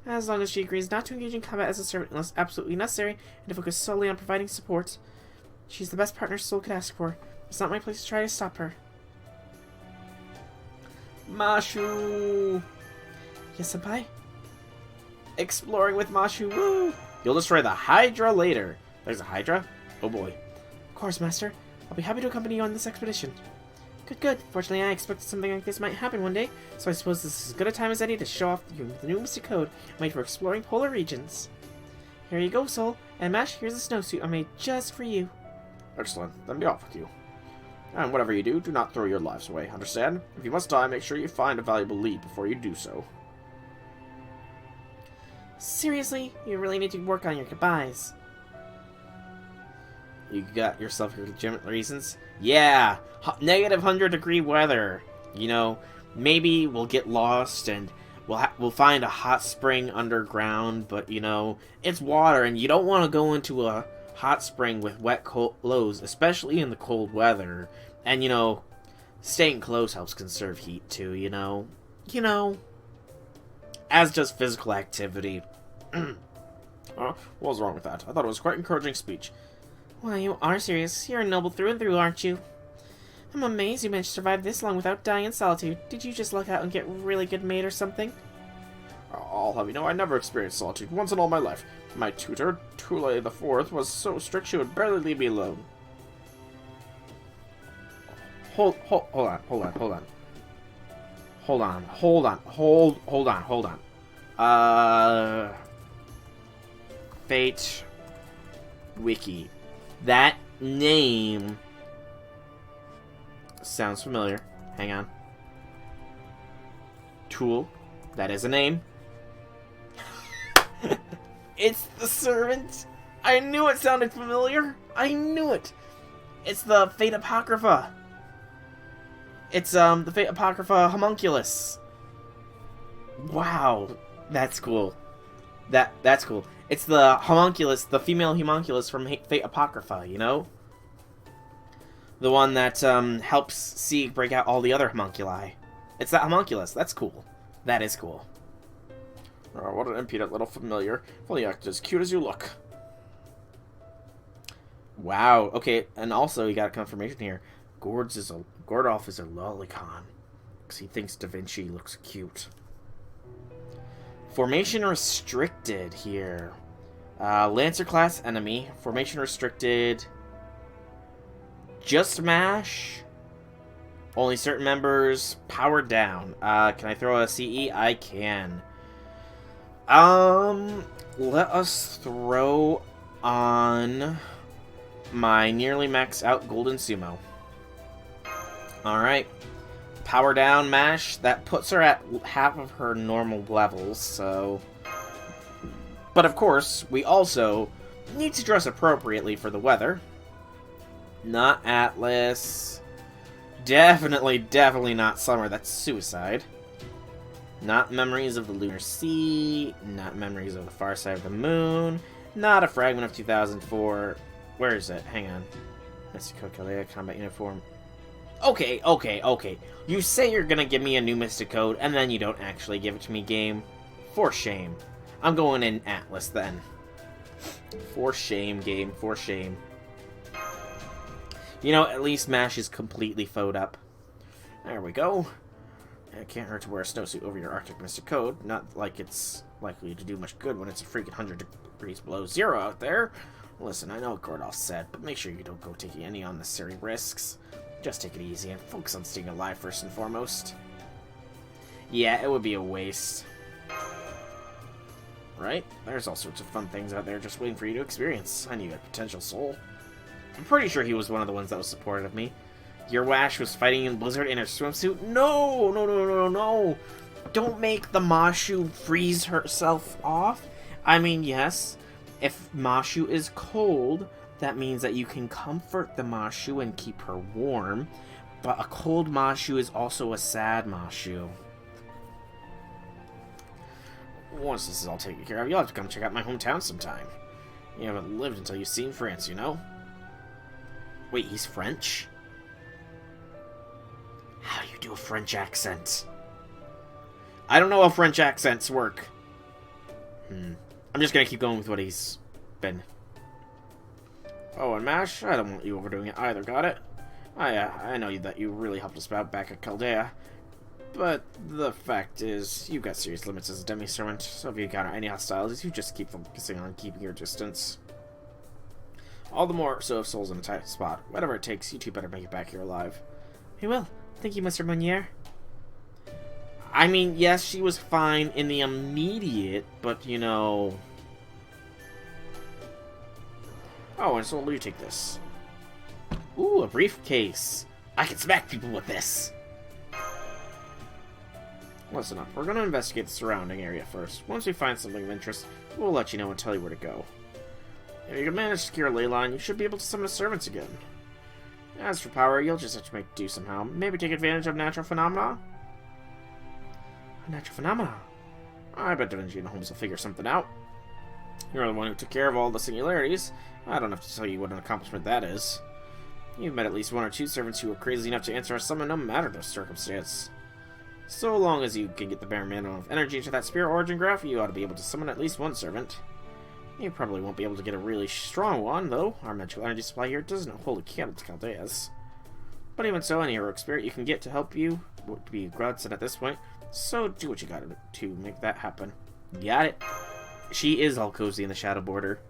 As long as she agrees not to engage in combat as a servant unless absolutely necessary, and to focus solely on providing support, she's the best partner Soul could ask for. It's not my place to try to stop her. Mashu! Yes, Senpai? Exploring with Mashu, woo! You'll destroy the Hydra later. There's a Hydra? Oh boy. Of course, Master. I'll be happy to accompany you on this expedition. Good. Fortunately, I expected something like this might happen one day, so I suppose this is as good a time as any to show off the new Mystic Code made for exploring polar regions. Here you go, Soul. And Mash, here's a snowsuit I made just for you. Excellent. Then be off with you. And whatever you do, do not throw your lives away, understand? If you must die, make sure you find a valuable lead before you do so. Seriously? You really need to work on your goodbyes. You got yourself your legitimate reasons? Yeah! Negative 100-degree weather. You know, maybe we'll get lost and we'll find a hot spring underground, but, you know, it's water and you don't want to go into a hot spring with wet clothes, especially in the cold weather. And, you know, staying close helps conserve heat, too, you know? You know, as just physical activity. What was wrong with that? I thought it was quite encouraging speech. Well, you are serious. You're noble through and through, aren't you? I'm amazed you managed to survive this long without dying in solitude. Did you just luck out and get really good mate or something? I'll have you know, I never experienced solitude once in all my life. My tutor, Tule IV, was so strict she would barely leave me alone. Hold on. Fate Wiki. That name sounds familiar. Hang on. Tool. That is a name. It's the servant. I knew it sounded familiar. I knew it. It's the Fate Apocrypha. It's the Fate Apocrypha homunculus. Wow, that's cool. That's cool. It's the homunculus, the female homunculus from Fate Apocrypha, you know? The one that helps Sieg break out all the other homunculi. It's that homunculus. That's cool. That is cool. Oh, what an impudent little familiar. If only you acted as cute as you look. Wow. Okay, and also you got a confirmation here. Gordolf is a lolicon because he thinks Da Vinci looks cute. Formation restricted here. Lancer class enemy. Formation restricted. Just mash. Only certain members. Power down. Can I throw a CE? I can. Let us throw on my nearly maxed out Golden Sumo. Alright. Power down mash. That puts her at half of her normal levels, so... But of course, we also need to dress appropriately for the weather. Not Atlas. Definitely not summer. That's suicide. Not memories of the lunar sea. Not memories of the far side of the moon. Not a fragment of 2004. Where is it? Hang on. Mystico Kalea combat uniform. Okay. You say you're gonna give me a new Mystic Code, and then you don't actually give it to me, game. For shame. I'm going in Atlas, then. For shame, game. For shame. You know, at least MASH is completely foed up. There we go. It can't hurt to wear a snowsuit over your Arctic Mystic Code. Not like it's likely to do much good when it's a freaking 100 degrees below zero out there. Listen, I know what Gordolf said, but make sure you don't go taking any unnecessary risks. Just take it easy and focus on staying alive first and foremost. Yeah, it would be a waste. Right? There's all sorts of fun things out there just waiting for you to experience. I knew you had potential, soul. I'm pretty sure he was one of the ones that was supportive of me. Your Wash was fighting in Blizzard in her swimsuit? No! Don't make the Mashu freeze herself off. I mean, yes, if Mashu is cold, that means that you can comfort the Mashu and keep her warm. But a cold Mashu is also a sad Mashu. Once this is all taken care of, you'll have to come check out my hometown sometime. You haven't lived until you've seen France, you know? Wait, he's French? How do you do a French accent? I don't know how French accents work. I'm just gonna keep going with what he's been. Oh, and MASH, I don't want you overdoing it either, got it? I know that you really helped us out back at Chaldea. But the fact is, you've got serious limits as a demi-servant, so if you encounter any hostilities, you just keep focusing on keeping your distance. All the more so if Soul's in a tight spot. Whatever it takes, you two better make it back here alive. We will. Thank you, Mr. Meunier. I mean, yes, she was fine in the immediate, but, you know... Oh, and Soul, you take this. Ooh, a briefcase. I can smack people with this. Listen up, we're going to investigate the surrounding area first. Once we find something of interest, we'll let you know and tell you where to go. If you can manage to secure a ley line, you should be able to summon servants again. As for power, you'll just have to make do somehow. Maybe take advantage of natural phenomena? Natural phenomena? I bet Da Vinci and Holmes will figure something out. You're the one who took care of all the singularities. I don't have to tell you what an accomplishment that is. You've met at least one or two servants who were crazy enough to answer a summon no matter their circumstance. So long as you can get the bare minimum of energy into that spirit origin graph, you ought to be able to summon at least one servant. You probably won't be able to get a really strong one, though. Our magical energy supply here doesn't hold a candle to Chaldea's. But even so, any heroic spirit you can get to help you would be godsend at this point. So do what you gotta to make that happen. Got it. She is all cozy in the shadow border.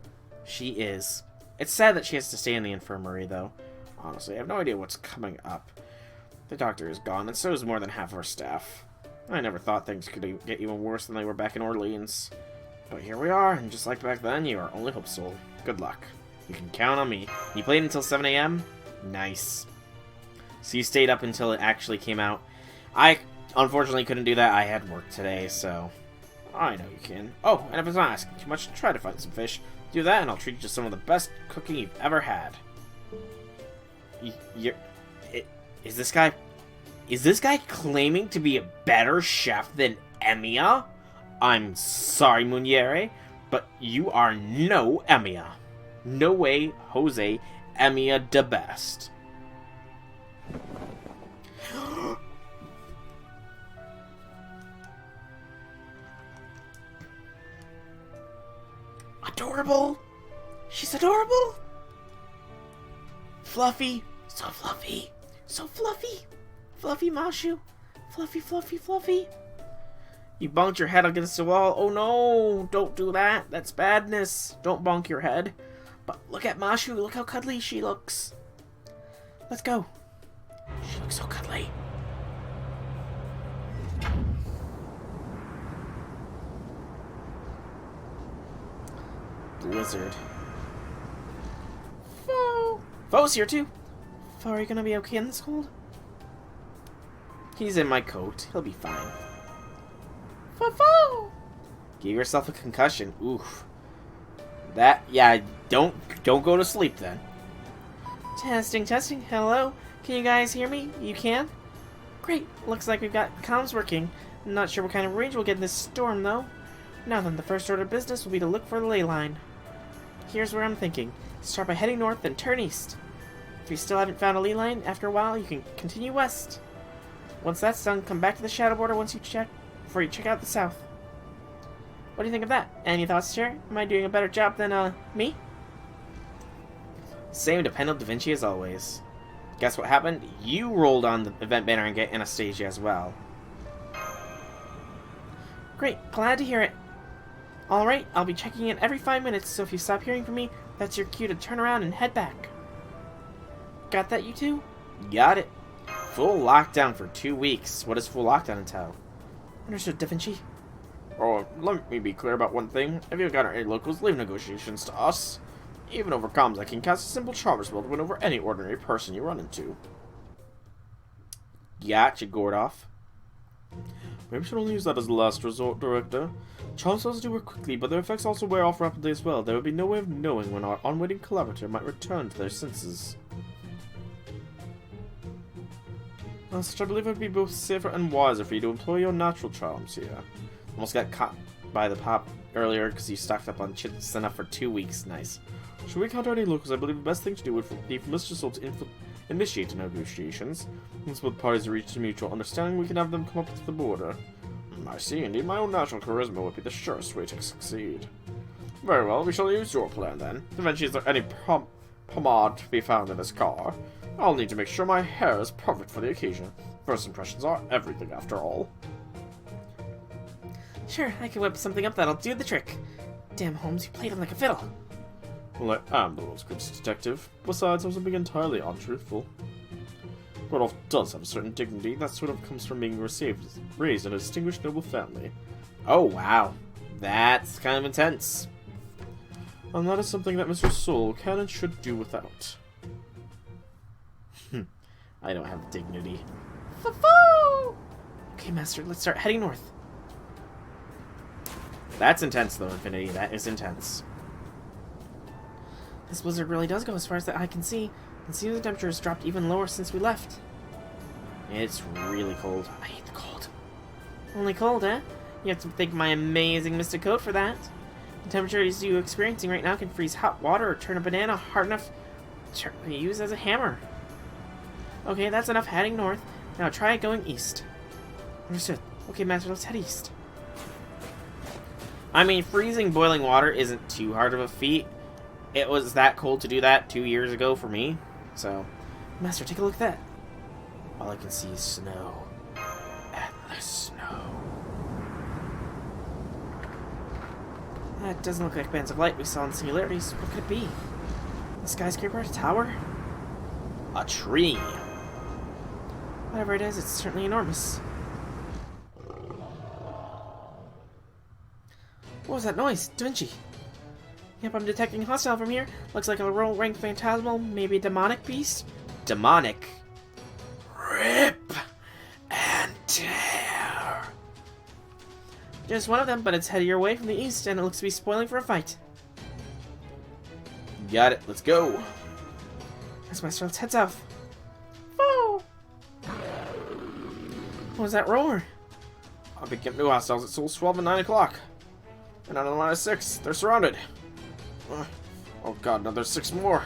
She is. It's sad that she has to stay in the infirmary, though. Honestly, I have no idea what's coming up. The doctor is gone, and so is more than half of our staff. I never thought things could get even worse than they were back in Orleans. But here we are, and just like back then, you are only hope, Soul. Good luck. You can count on me. You played until 7 a.m.? Nice. So you stayed up until it actually came out. I unfortunately couldn't do that. I had work today, so... I know you can. Oh, and if it's not asking too much, try to find some fish. Do that, and I'll treat you to some of the best cooking you've ever had. Is this guy claiming to be a better chef than Emiya? I'm sorry, Meunier, but you are no Emiya. No way, Jose, Emiya the best. Adorable? She's adorable? Fluffy! So fluffy! So fluffy! Fluffy Mashu! Fluffy, fluffy, fluffy! You bonked your head against the wall. Oh no! Don't do that. That's badness. Don't bonk your head. But look at Mashu. Look how cuddly she looks. Let's go. She looks so cuddly. Blizzard. Foe! Foe's here too. Foe, are you gonna be okay in this cold? He's in my coat. He'll be fine. Foe! Give yourself a concussion. Oof. That, yeah, don't go to sleep then. Testing, testing. Hello? Can you guys hear me? You can? Great. Looks like we've got comms working. I'm not sure what kind of range we'll get in this storm, though. Now then, the first order of business will be to look for the ley line. Here's where I'm thinking. Start by heading north, then turn east. If you still haven't found a ley line, after a while, you can continue west. Once that's done, come back to the shadow border before you check out the south. What do you think of that? Any thoughts, Chair? Am I doing a better job than, me? Same dependent Da Vinci as always. Guess what happened? You rolled on the event banner and get Anastasia as well. Great, glad to hear it. Alright, I'll be checking in every 5 minutes, so if you stop hearing from me, that's your cue to turn around and head back. Got that, you two? Got it. Full lockdown for 2 weeks. What does full lockdown entail? Understood, Da Vinci. Oh, let me be clear about one thing. If you've got any locals, leave negotiations to us. Even over comms, I can cast a simple charm spell to win over any ordinary person you run into. Gotcha, Gordoff. Maybe we should only use that as the last resort, Director. Charm spells do work quickly, but their effects also wear off rapidly as well. There would be no way of knowing when our unwitting collaborator might return to their senses. As such, I believe it would be both safer and wiser for you to employ your natural charms here. Almost got caught by the pop earlier because you stocked up on chips enough for 2 weeks. Nice. Should we encounter any locals, I believe the best thing to do would be for Mr. Soul to initiate the negotiations. Once both parties reach a mutual understanding, we can have them come up to the border. I see. Indeed, my own natural charisma would be the surest way to succeed. Very well, we shall use your plan then. Eventually, is there any pomade to be found in this car? I'll need to make sure my hair is perfect for the occasion. First impressions are everything, after all. Sure, I can whip something up that'll do the trick. Damn, Holmes, you played him like a fiddle. Well, I am the world's greatest detective. Besides, I wasn't being entirely untruthful. Rodolph does have a certain dignity that sort of comes from being raised in a distinguished noble family. Oh, wow. That's kind of intense. And that is something that Mr. Soul can and should do without. I don't have dignity. Foo! Okay, Master, let's start heading north. That's intense, though, Infinity. That is intense. This blizzard really does go as far as the eye can see, and seems the temperature has dropped even lower since we left. It's really cold. I hate the cold. Only cold, eh? You have to thank my amazing Mystic Coat for that. The temperatures you're experiencing right now can freeze hot water or turn a banana hard enough to use as a hammer. Okay, that's enough heading north. Now try going east. Understood. Okay, Master, let's head east. I mean, freezing boiling water isn't too hard of a feat. It was that cold to do that 2 years ago for me, so... Master, take a look at that. All I can see is snow. Endless snow. That doesn't look like bands of light we saw in Singularities. What could it be? A skyscraper? A tower? A tree. Whatever it is, it's certainly enormous. What was that noise? Da Vinci. Yep, I'm detecting hostile from here. Looks like a low-ranked phantasmal, maybe a demonic beast. Demonic. Rip and tear. Just one of them, but it's headed your way from the east, and it looks to be spoiling for a fight. Got it. Let's go. Yes, Master, let's head south. Oh! What was that roar? I'll pick up new hostiles at Souls 12 and 9 o'clock. And on the line of 6, they're surrounded. Oh god, now there's 6 more.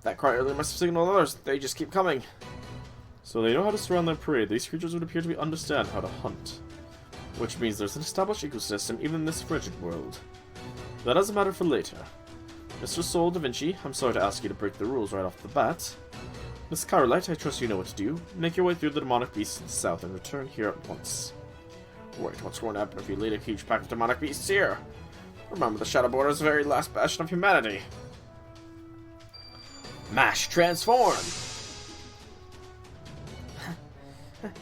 That cry earlier must have signaled others. They just keep coming. So they know how to surround their prey. These creatures would appear to understand how to hunt. Which means there's an established ecosystem even in this frigid world. That is a matter for later. Mr. Sol da Vinci, I'm sorry to ask you to break the rules right off the bat. Miss Carolite, I trust you know what to do. Make your way through the demonic beasts to the south and return here at once. Wait, what's going to happen if you lead a huge pack of demonic beasts here? Remember, the Shadow Border is the very last bastion of humanity. Mash transform!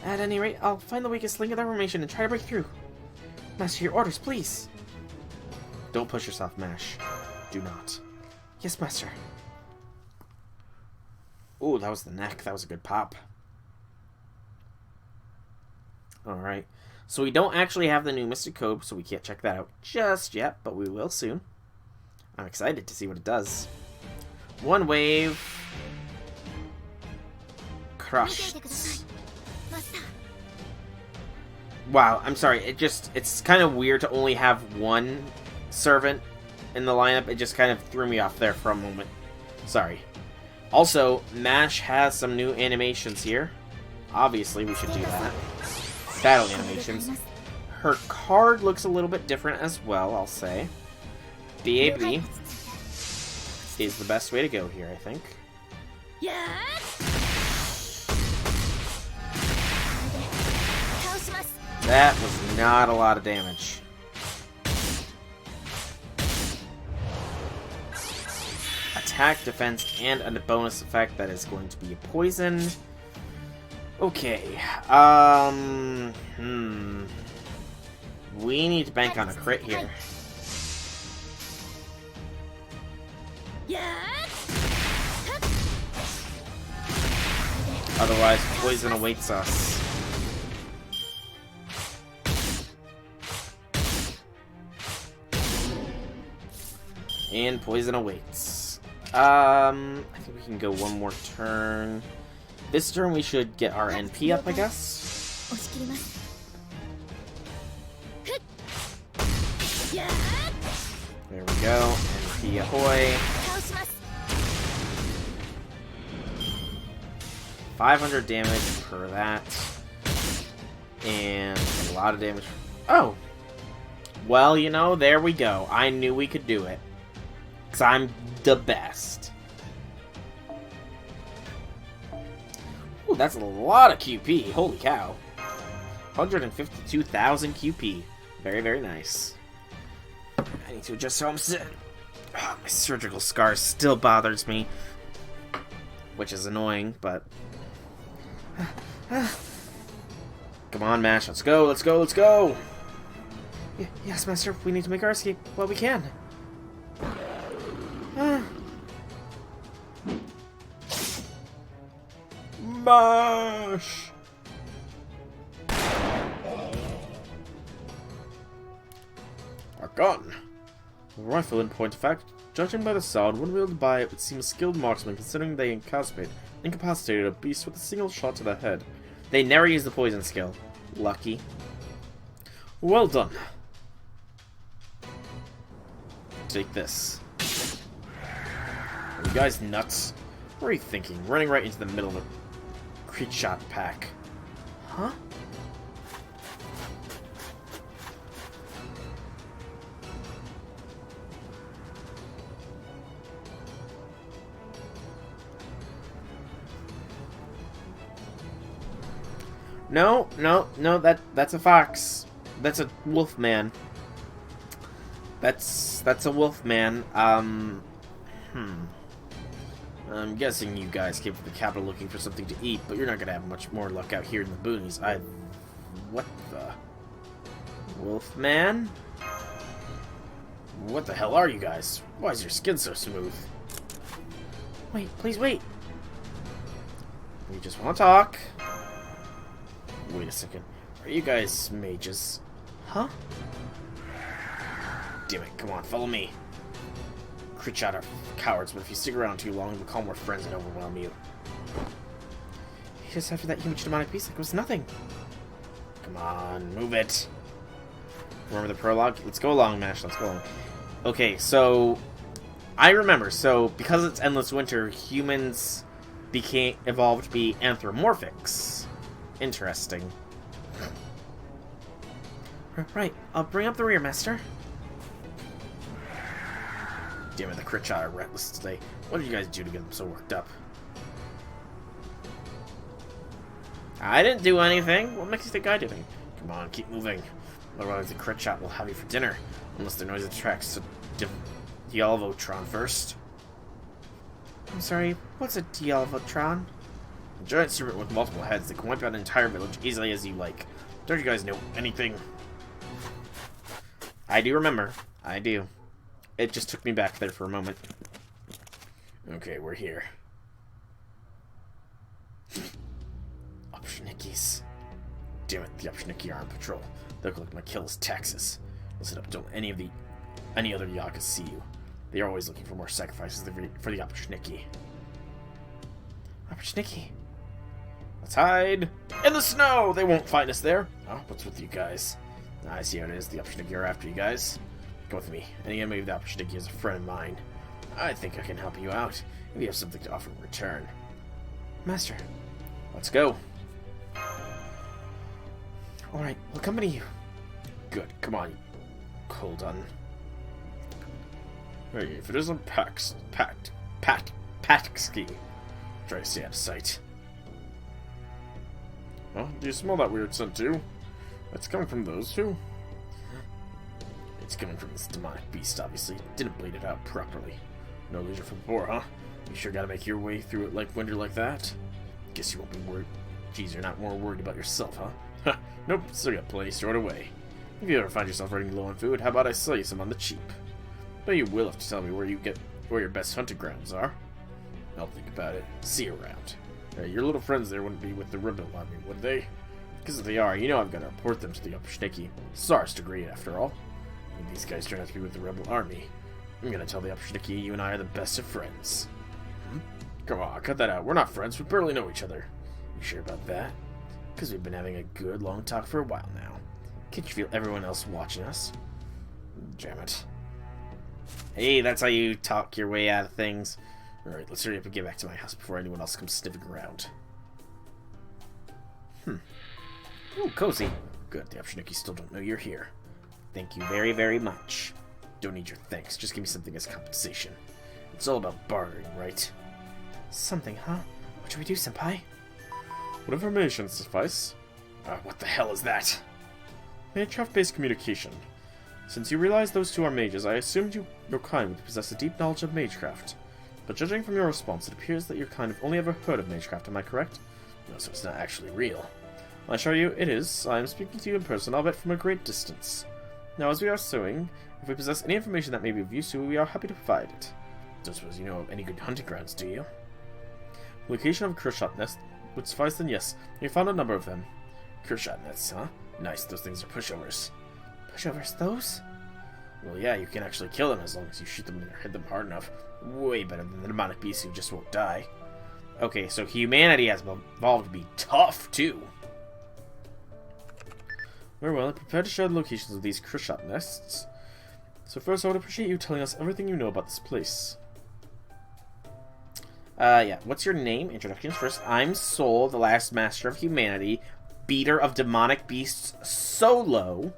At any rate, I'll find the weakest link of their formation and try to break through. Master, your orders, please. Don't push yourself, Mash. Do not. Yes, Master. Ooh, that was the neck. That was a good pop. Alright. So we don't actually have the new Mystic Code, so we can't check that out just yet, but we will soon. I'm excited to see what it does. One wave. Crushed. Wow, I'm sorry. It's kind of weird to only have one servant in the lineup. It just kind of threw me off there for a moment. Sorry. Also, MASH has some new animations here. Obviously, we should do that. Battle animations. Her card looks a little bit different as well, I'll say. BAB is the best way to go here, I think. That was not a lot of damage. Attack, defense, and a bonus effect that is going to be poisoned. Okay. We need to bank on a crit here. Otherwise, poison awaits us. And poison awaits. I think we can go one more turn. This turn we should get our NP up, I guess. There we go. NP ahoy. 500 damage per that. And a lot of damage. Oh! Well, you know, there we go. I knew we could do it. Because I'm the best. Ooh, that's a lot of QP. Holy cow. 152,000 QP. Very, very nice. I need to adjust how I'm sitting. Oh, my surgical scar still bothers me. Which is annoying, but... Come on, MASH. Let's go, let's go, let's go! Yes, Master. We need to make our escape while we can. MASH! A gun. A rifle in point of fact. Judging by the sound, one wielded by it would seem a skilled marksman considering they incapacitated a beast with a single shot to the head. They never use the poison skill. Lucky. Well done. Take this. Are you guys nuts? What are you thinking? Running right into the middle of a crit shot pack. Huh? No, that's a fox. That's a wolf man. That's a wolf man. I'm guessing you guys came from the capital looking for something to eat, but you're not gonna have much more luck out here in the boonies. What the? Wolf man? What the hell are you guys? Why is your skin so smooth? Wait, please wait. We just want to talk. Wait a second. Are you guys mages? Huh? Damn it, come on, follow me. Crit shot are cowards, but if you stick around too long, we'll become more friends and overwhelm you. Just after that huge demonic beast, it was nothing. Come on, move it. Remember the prologue? Let's go along, MASH, let's go along. Okay, so... I remember, so because it's Endless Winter, humans evolved to be anthropomorphics. Interesting. Right, I'll bring up the rear, Master. Damn it, the crit shot are reckless today. What did you guys do to get them so worked up? I didn't do anything. What makes you think I did it? Come on, keep moving. Otherwise the crit shot will have you for dinner. Unless the noise attracts Dialvotron first. I'm sorry, what's a Dialvotron? A giant serpent with multiple heads that can wipe out an entire village easily as you like. Don't you guys know anything? I do remember. I do. It just took me back there for a moment. Okay, we're here. Upshnikis. Damn it, the Upshniki are on patrol. They'll collect my kill as taxes. Listen up, don't let any other Yakas see you. They are always looking for more sacrifices for the Upshniki. Upshniki? Let's hide in the snow! They won't find us there. Oh, what's with you guys? I see how it is. The Upshniki are after you guys. Come with me. Any enemy of the Upshniki is a friend of mine. I think I can help you out if you have something to offer in return. Master. Let's go. Alright, we'll accompany you. Good. Come on, you Koldun. Hey, if it isn't Patsky. Try to stay out of sight. Well, do you smell that weird scent too? It's coming from those two. It's coming from this demonic beast, obviously. Didn't bleed it out properly. No leisure for the poor, huh? You sure gotta make your way through it like winter like that? Guess you won't be worried. Geez, you're not more worried about yourself, huh? Ha! Nope, still got plenty stored away. If you ever find yourself running low on food, how about I sell you some on the cheap? But you will have to tell me where your best hunting grounds are. I'll think about it. See you around. Hey, your little friends there wouldn't be with the Rebel Army, would they? Because if they are, you know I've got to report them to the Upshniki. SARS degree, after all. When these guys turn out to be with the Rebel Army, I'm gonna tell the Upshniki you and I are the best of friends. Come on, cut that out. We're not friends. We barely know each other. You sure about that? Because we've been having a good long talk for a while now. Can't you feel everyone else watching us? Damn it. Hey, that's how you talk your way out of things. Alright, let's hurry up and get back to my house before anyone else comes sniffing around. Ooh, cozy. Good, the Upshniki still don't know you're here. Thank you very, very much. Don't need your thanks, just give me something as compensation. It's all about bartering, right? Something, huh? What should we do, Senpai? What information suffice? What the hell is that? Magecraft-based communication. Since you realize those two are mages, I assumed your kind would possess a deep knowledge of magecraft. But judging from your response, it appears that your kind have only ever heard of magecraft, am I correct? No, so it's not actually real. I assure you, it is. I am speaking to you in person, albeit from a great distance. Now, as we are sewing, if we possess any information that may be of use to you, we are happy to provide it. Don't suppose you know of any good hunting grounds, do you? Location of a Kershot nest would suffice, then yes. You found a number of them. Kershot nests, huh? Nice, those things are pushovers. Pushovers, those? Well, yeah, you can actually kill them as long as you shoot them or hit them hard enough. Way better than the demonic beasts who just won't die. Okay, so humanity has evolved to be tough, too. Very well, I'm prepared to share the locations of these Kershot nests. So first, I would appreciate you telling us everything you know about this place. Yeah. What's your name? Introductions first. I'm Soul, the last master of humanity, beater of demonic beasts solo.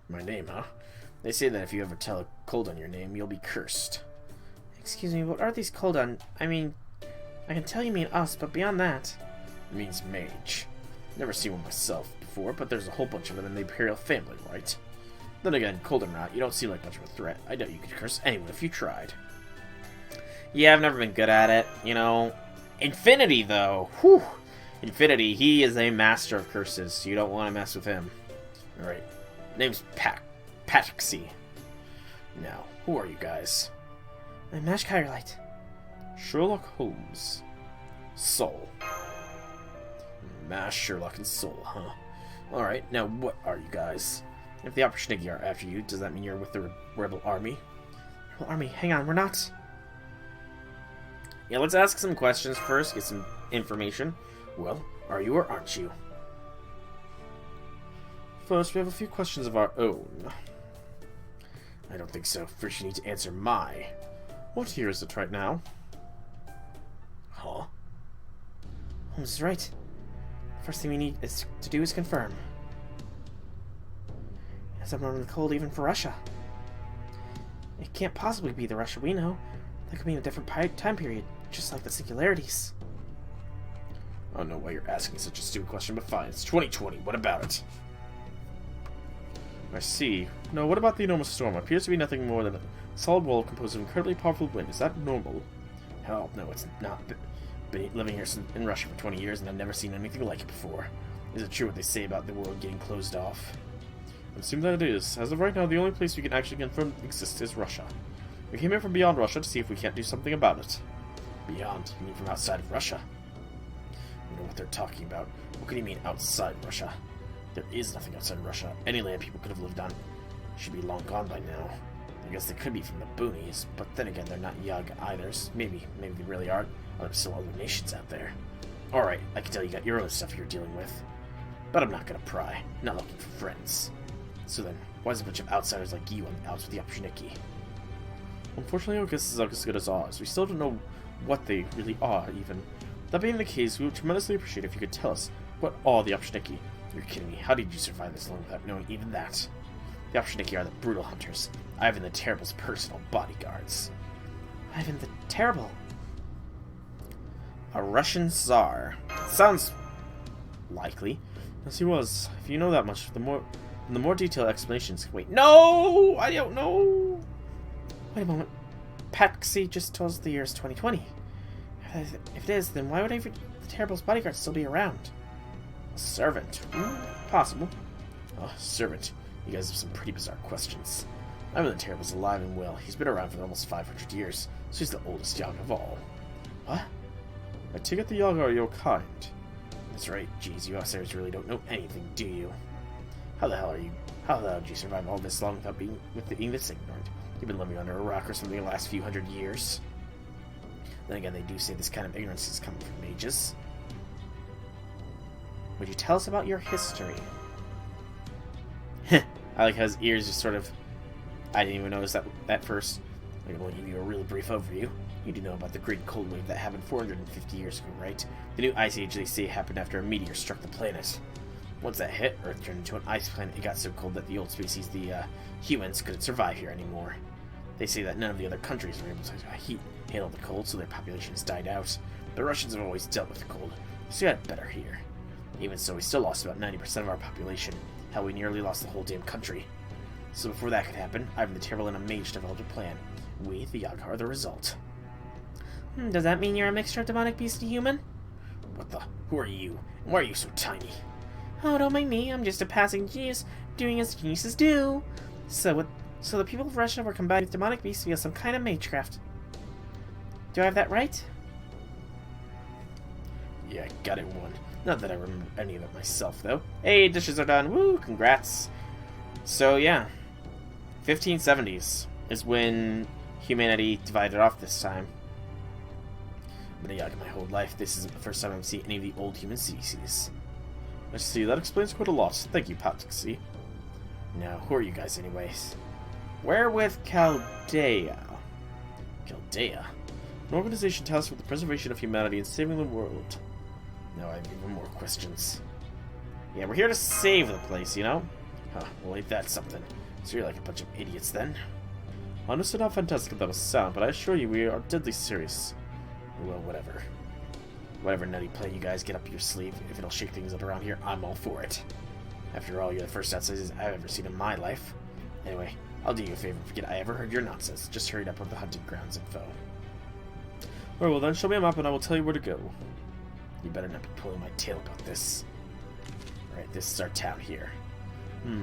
My name, huh? They say that if you ever tell a Koldun your name, you'll be cursed. Excuse me, what are these Koldun? I mean, I can tell you mean us, but beyond that... It means mage. Never seen one myself before, but there's a whole bunch of them in the Imperial family, right? Then again, Goldenrod, you don't seem like much of a threat. I doubt you could curse anyone if you tried. Yeah, I've never been good at it, you know. Infinity, though. Whew. Infinity, he is a master of curses, so you don't want to mess with him. Alright. Name's Patsky. Now, who are you guys? I'm Mash Kyerlite. Sherlock Holmes. Soul. Mash, Sherlock, and Soul, huh? Alright, now what are you guys? If the Upshniki are after you, does that mean you're with the Rebel Army? Rebel Army, hang on, we're not... Yeah, let's ask some questions first, get some information. Well, are you or aren't you? First, we have a few questions of our own. I don't think so. First, you need to answer my... What year is it right now? Huh? Holmes is right. The first thing we need to do is confirm. Has everyone in the cold even for Russia? It can't possibly be the Russia we know. That could be in a different time period, just like the singularities. I don't know why you're asking such a stupid question, but fine. It's 2020. What about it? I see. No, what about the enormous storm? It appears to be nothing more than a solid wall composed of incredibly powerful wind. Is that normal? Hell, no, it's not. Been living here in Russia for 20 years, and I've never seen anything like it before. Is it true what they say about the world getting closed off? It seems that it is. As of right now, the only place we can actually confirm exists is Russia. We came here from beyond Russia to see if we can't do something about it. Beyond? You mean from outside of Russia? You know what they're talking about. What can you mean outside Russia? There is nothing outside Russia. Any land people could have lived on should be long gone by now. I guess they could be from the boonies, but then again, they're not Yag either. So maybe they really are. There's still other nations out there. Alright, I can tell you got your own stuff you're dealing with. But I'm not gonna pry. I'm not looking for friends. So then, why is a bunch of outsiders like you on the outs with the Optioniki? Unfortunately, our guess is as good as ours. We still don't know what they really are, even. That being the case, we would tremendously appreciate if you could tell us what are the Optioniki. You're kidding me. How did you survive this long without knowing even that? The Optioniki are the brutal hunters. Ivan the Terrible's personal bodyguards. Ivan the Terrible? A Russian Tsar. Sounds likely. Yes, he was. If you know that much, the more detailed explanations. Wait, no! I don't know! Wait a moment. Patsy just told us the year is 2020. If it is, then why would Ivan the Terrible's bodyguards still be around? A servant? Possible. Oh, servant. You guys have some pretty bizarre questions. Ivan the Terrible's alive and well. He's been around for almost 500 years, so he's the oldest Yag of all. What? I take it the Yag are your kind. That's right. Geez, you outsiders really don't know anything, do you? How the hell did you survive all this long without being this ignorant? You've been living under a rock or something the last few hundred years. Then again, they do say this kind of ignorance is coming from mages. Would you tell us about your history? I like how his ears just sort of... I didn't even notice that at first. I'm going to give you a really brief overview. You do know about the Great Cold Wave that happened 450 years ago, right? The new Ice Age, they say, happened after a meteor struck the planet. Once that hit, Earth turned into an ice planet. It got so cold that the old species, the humans, couldn't survive here anymore. They say that none of the other countries were able to handle the cold, so their populations died out. The Russians have always dealt with the cold, so we had better here. Even so, we still lost about 90% of our population. Hell, we nearly lost the whole damn country. So before that could happen, Ivan the Terrible and a mage developed a plan. We, the Yag, are the result. Does that mean you're a mixture of demonic beast and human? What the? Who are you? And why are you so tiny? Oh, don't mind me. I'm just a passing genius, doing as geniuses do. So the people of Russia were combined with demonic beasts via some kind of magecraft. Do I have that right? Yeah, got it one. Not that I remember any of it myself, though. Hey, dishes are done. Woo, congrats. So, yeah. 1570s is when humanity divided off this time. But yeah, my whole life, this isn't the first time I've seen any of the old human species. I see, that explains quite a lot. Thank you, Patsy. Now, who are you guys anyways? We're with Chaldea. Chaldea? An organization tasked with the preservation of humanity and saving the world. Now I have even more questions. Yeah, we're here to save the place, you know? Huh, well, ain't that something? So you're like a bunch of idiots then? I understand how fantastic that must sound, but I assure you we are deadly serious. Well, whatever. Whatever nutty plan you guys get up your sleeve, if it'll shake things up around here, I'm all for it. After all, you're the first outsiders I've ever seen in my life. Anyway, I'll do you a favor and forget I ever heard your nonsense. Just hurry up with the hunting grounds info. Alright, well then, show me a map and I will tell you where to go. You better not be pulling my tail about this. Alright, this is our town here.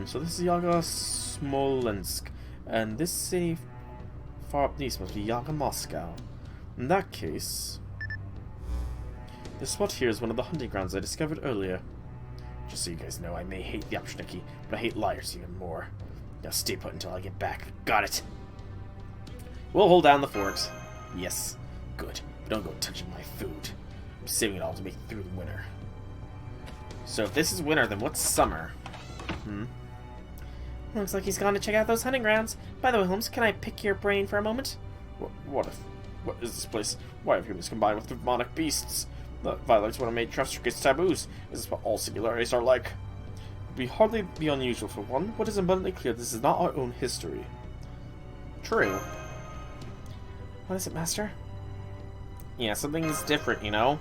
So this is Yaga Smolensk, and this city far up east must be Yaga Moscow. In that case, this spot here is one of the hunting grounds I discovered earlier. Just so you guys know, I may hate the Optioniki, but I hate liars even more. Now stay put until I get back. Got it! We'll hold down the fort. Yes. Good. But don't go touching my food. I'm saving it all to make it through the winter. So if this is winter, then what's summer? Looks like he's gone to check out those hunting grounds. By the way, Holmes, can I pick your brain for a moment? What is this place? Why have humans combined with demonic beasts? That violates one of made trust against taboos. Is this what all singularities are like? It would hardly be unusual for one. What is abundantly clear, this is not our own history. True. What is it, Master? Yeah, something's different, you know?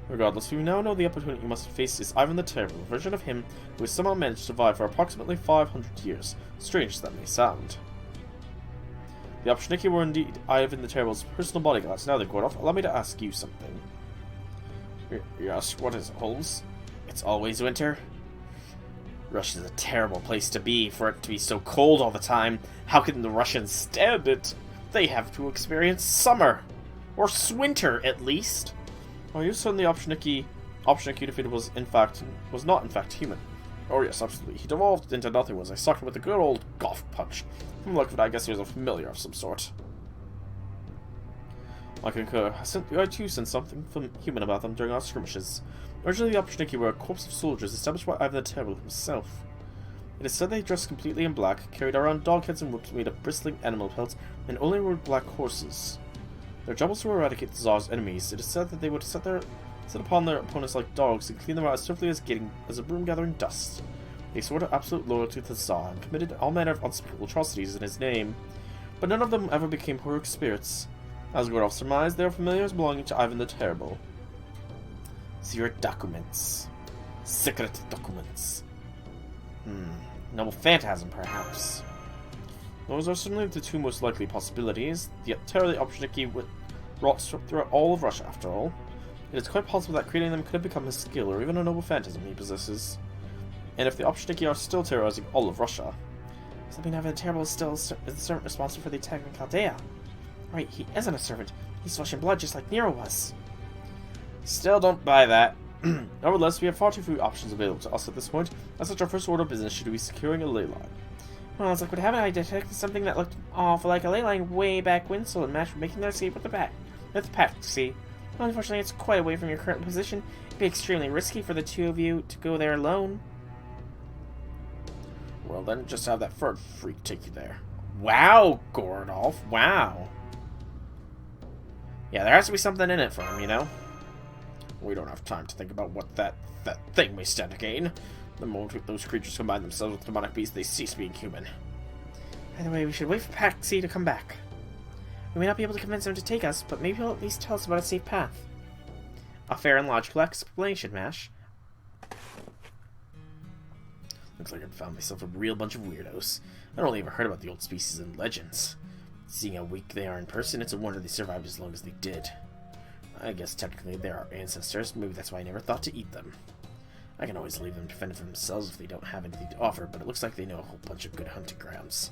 Regardless, we now know the opponent you must face is Ivan the Terrible, a version of him who has somehow managed to survive for approximately 500 years, strange as that may sound. The Optioniki were indeed Ivan the Terrible's personal bodyguards. Now then, Gordolf, allow me to ask you something. Yes, what is it, Holmes? It's always winter. Russia's a terrible place to be, for it to be so cold all the time. How can the Russians stand it? They have to experience summer. Or winter, at least. Are you certain the Optioniki defeated was not in fact human? Oh yes, absolutely. He devolved into nothing as I sucked him with a good old golf punch. From the look of it, I guess he was a familiar of some sort. I concur. I too sensed something human about them during our skirmishes. Originally, the Optioniki were a corps of soldiers established by Ivan the Terrible himself. It is said they dressed completely in black, carried around dog heads and whips made of bristling animal pelts, and only rode black horses. Their job was to eradicate the Tsar's enemies. It is said that they would set upon their opponents like dogs and clean them out as swiftly as a broom gathering dust. They swore to absolute loyalty to the Tsar and committed all manner of unspeakable atrocities in his name, but none of them ever became heroic spirits. As Gordolf surmised, they are familiars belonging to Ivan the Terrible. Secret documents. Secret documents. Noble phantasm, perhaps. Those are certainly the two most likely possibilities. The terror the Optioniki wrought throughout all of Russia, after all. It is quite possible that creating them could have become his skill, or even a noble phantasm he possesses. And if the Optioniki are still terrorizing all of Russia... Does that mean Ivan the Terrible is still the servant responsible for the attack on Chaldea? Right, he isn't a servant. He's flesh and blood, just like Nero was. Still don't buy that. Nevertheless, we have far too few options available to us at this point, as such our first order of business should be securing a ley line. Well, it's like what happened. I detected something that looked awful like a ley line way back when Sol and Mash were making their escape with the pack, see. Well, unfortunately, it's quite away from your current position. It'd be extremely risky for the two of you to go there alone. Well then, just have that fur freak take you there. Wow, Gordolf, wow. Yeah, there has to be something in it for him, you know? We don't have time to think about what that thing may stand to gain. The moment those creatures combine themselves with demonic beasts, they cease being human. Either way, we should wait for Paxi to come back. We may not be able to convince him to take us, but maybe he'll at least tell us about a safe path. A fair and logical explanation, Mash. Looks like I've found myself a real bunch of weirdos. I'd only ever heard about the old species in legends. Seeing how weak they are in person, it's a wonder they survived as long as they did. I guess technically they're our ancestors, maybe that's why I never thought to eat them. I can always leave them to fend for themselves if they don't have anything to offer, but it looks like they know a whole bunch of good hunting grounds.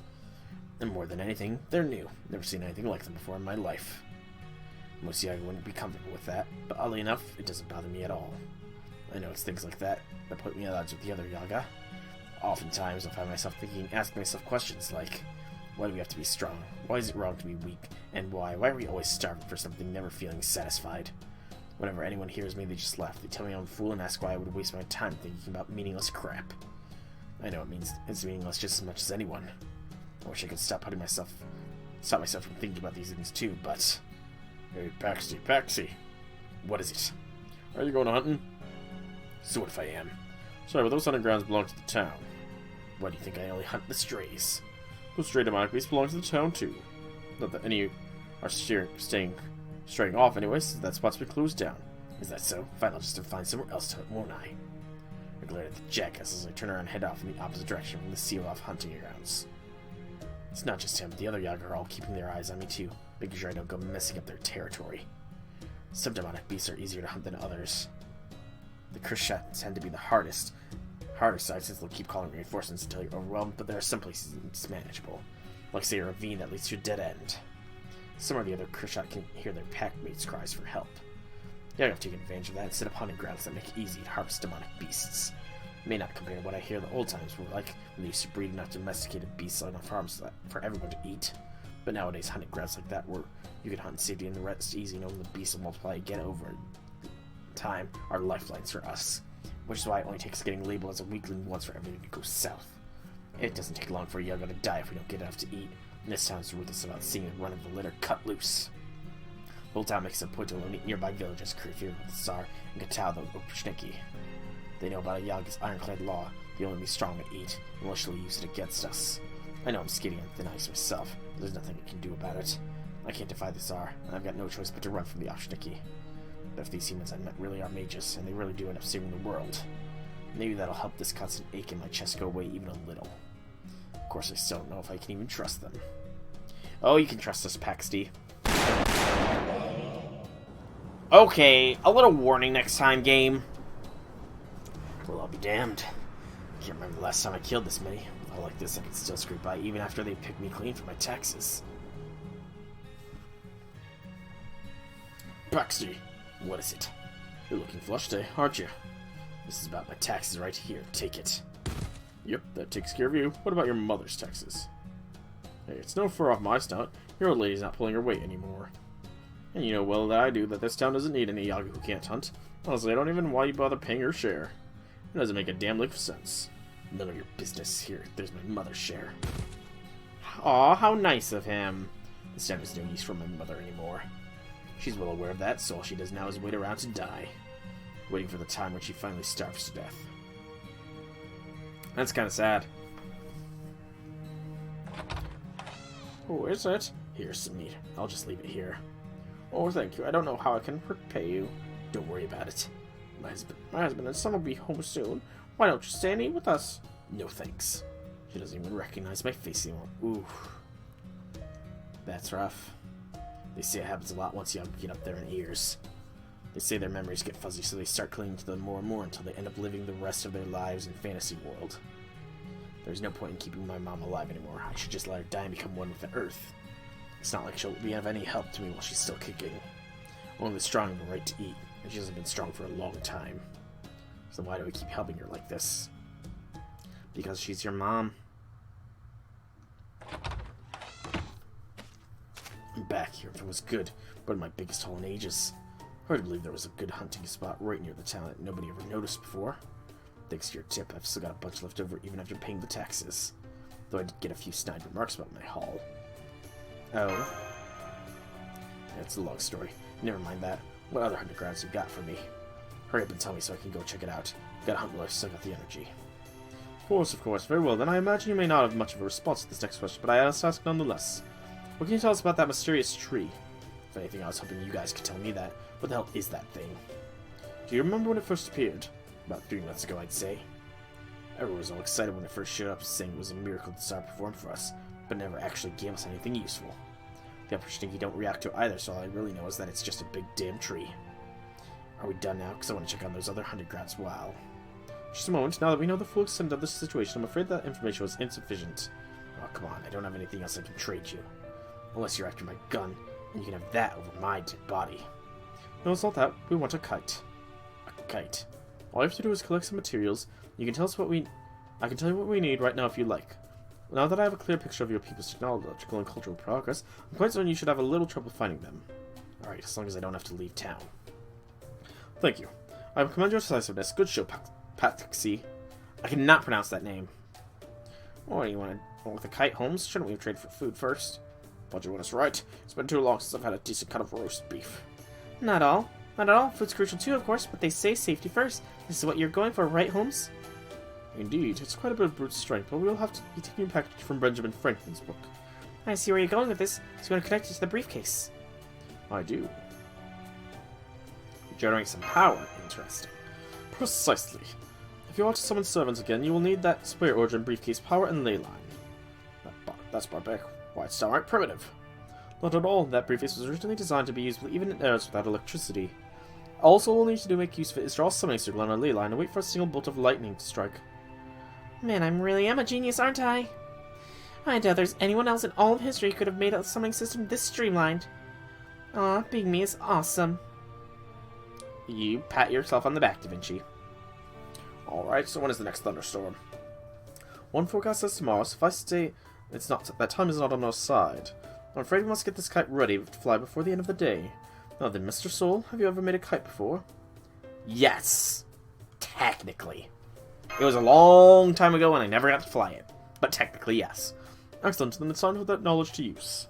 And more than anything, they're new. Never seen anything like them before in my life. Most Yaga wouldn't be comfortable with that, but oddly enough, it doesn't bother me at all. I know it's things like that put me at odds with the other Yaga. Oftentimes, I find myself asking myself questions like, why do we have to be strong? Why is it wrong to be weak? And why? Why are we always starving for something, never feeling satisfied? Whenever anyone hears me, they just laugh. They tell me I'm a fool and ask why I would waste my time thinking about meaningless crap. I know it's meaningless just as much as anyone. I wish I could stop myself from thinking about these things too, but... Hey, Paxi. What is it? Are you going hunting? So what if I am? Sorry, but those hunting grounds belong to the town. Why do you think I only hunt the strays? Those stray demonic beasts belong to the town too. Not that any are straying off anyways, that spot's been closed down. Is that so? Fine, I'll just have to find somewhere else to hunt, won't I? I glare at the jackass as I turn around and head off in the opposite direction from the seal-off hunting grounds. It's not just him, the other Yaga are all keeping their eyes on me too, making sure I don't go messing up their territory. Some demonic beasts are easier to hunt than others. The Krishat tend to be the harder side since they'll keep calling reinforcements until you're overwhelmed, but there are some places it's manageable, like say a ravine that leads to a dead end. Some of the other Krishat can hear their packmates' cries for help. Yeah, I have taken advantage of that and set up hunting grounds that make it easy to harvest demonic beasts. It may not compare to what I hear the old times were like, when they used to breed enough domesticated beasts on farms for everyone to eat. But nowadays, hunting grounds like that, where you can hunt in safety and the rest easy, knowing the beasts will multiply again over time, are lifelines for us. Which is why it only takes getting labeled as a weakling once for everything to go south. It doesn't take long for a Yaga to die if we don't get enough to eat, and this town is ruthless about seeing the run of the litter cut loose. The whole town makes a point to eliminate nearby villages curfew with the Tsar and Katal the Opshniki. They know about a Yaga's ironclad law. They only be strong to eat, unless she'll use it against us. I know I'm skating on thin ice myself, but there's nothing I can do about it. I can't defy the Tsar, and I've got no choice but to run from the Oshniki. But if these humans I met really are mages, and they really do end up saving the world, maybe that'll help this constant ache in my chest go away even a little. Of course, I still don't know if I can even trust them. Oh, you can trust us, Paxty. Okay, a little warning next time, game. Well, I'll be damned. I can't remember the last time I killed this many. All like this, I can still scrape by even after they pick me clean for my taxes. Paxty, what is it? You're looking flushed, eh, aren't you? This is about my taxes right here. Take it. Yep, that takes care of you. What about your mother's taxes? Hey, it's no fur off my snout. Your old lady's not pulling her weight anymore. And you know well that I do that this town doesn't need any Yaga who can't hunt. Honestly, I don't even know why you bother paying her share. It doesn't make a damn lick of sense. None of your business here. There's my mother's share. Aw, how nice of him. This town is no use for my mother anymore. She's well aware of that, so all she does now is wait around to die. Waiting for the time when she finally starves to death. That's kind of sad. Oh, is it? Here's some meat. I'll just leave it here. Oh, thank you. I don't know how I can repay you. Don't worry about it. My husband and son will be home soon. Why don't you stay and eat with us? No thanks. She doesn't even recognize my face anymore. Ooh. That's rough. They say it happens a lot once young get up there in years. They say their memories get fuzzy, so they start clinging to them more and more until they end up living the rest of their lives in fantasy world. There's no point in keeping my mom alive anymore. I should just let her die and become one with the earth. It's not like she'll be of any help to me while she's still kicking. Only the strong have the right to eat, and she hasn't been strong for a long time. So why do we keep helping her like this? Because she's your mom. I'm back here if it was good, but in my biggest haul in ages. Hard to believe there was a good hunting spot right near the town that nobody ever noticed before. Thanks to your tip, I've still got a bunch left over even after paying the taxes. Though I did get a few snide remarks about my haul. Oh. That's a long story. Never mind that. What other undergrounds you got for me? Hurry up and tell me so I can go check it out. Gotta hunt while I've still got the energy. Of course. Very well, then I imagine you may not have much of a response to this next question, but I ask nonetheless. What can you tell us about that mysterious tree? If anything, I was hoping you guys could tell me that. What the hell is that thing? Do you remember when it first appeared? About 3 months ago, I'd say. Everyone was all excited when it first showed up, saying it was a miracle the Tsar performed for us, but never actually gave us anything useful. The Upper don't react to it either, so all I really know is that it's just a big damn tree. Are we done now? Because I want to check on those other 100 grounds. Wow. Just a moment. Now that we know the full extent of this situation, I'm afraid that information was insufficient. Oh, come on. I don't have anything else I can trade you. Unless you're after my gun, and you can have that over my dead body. No, it's not that. We want a kite. A kite. All you have to do is collect some materials. You can tell us what we... I can tell you what we need right now if you like. Now that I have a clear picture of your people's technological and cultural progress, I'm quite certain you should have a little trouble finding them. Alright, as long as I don't have to leave town. Thank you. I commend your decisiveness. Good show, Patsy. I cannot pronounce that name. What do you want to go with a kite, Holmes? Shouldn't we have traded for food first? But you want us right. It's been too long since I've had a decent cut of roast beef. Not all. Not at all. Food's crucial too, of course, but they say safety first. This is what you're going for, right, Holmes? Indeed, it's quite a bit of brute strength, but we'll have to be taking a package from Benjamin Franklin's book. I see where you're going with this, so you want to connect it to the briefcase. I do. Generating some power. Interesting. Precisely. If you want to summon servants again, you will need that spirit origin briefcase power and ley line. That's barbaric. Why, it's downright primitive. Not at all. That briefcase was originally designed to be used even in eras without electricity. All we'll need to do make use of it is draw a summoning circle on a ley line and wait for a single bolt of lightning to strike. Man, I really am a genius, aren't I? I doubt there's anyone else in all of history who could have made a summoning system this streamlined. Aw, being me is awesome. You pat yourself on the back, Da Vinci. Alright, so when is the next thunderstorm? One forecast says tomorrow, so if I say that time is not on our side. I'm afraid we must get this kite ready to fly before the end of the day. Now then, Mr. Soul, have you ever made a kite before? Yes. Technically. It was a long time ago and I never got to fly it. But technically, yes. Excellent, then it's time to put that knowledge to use.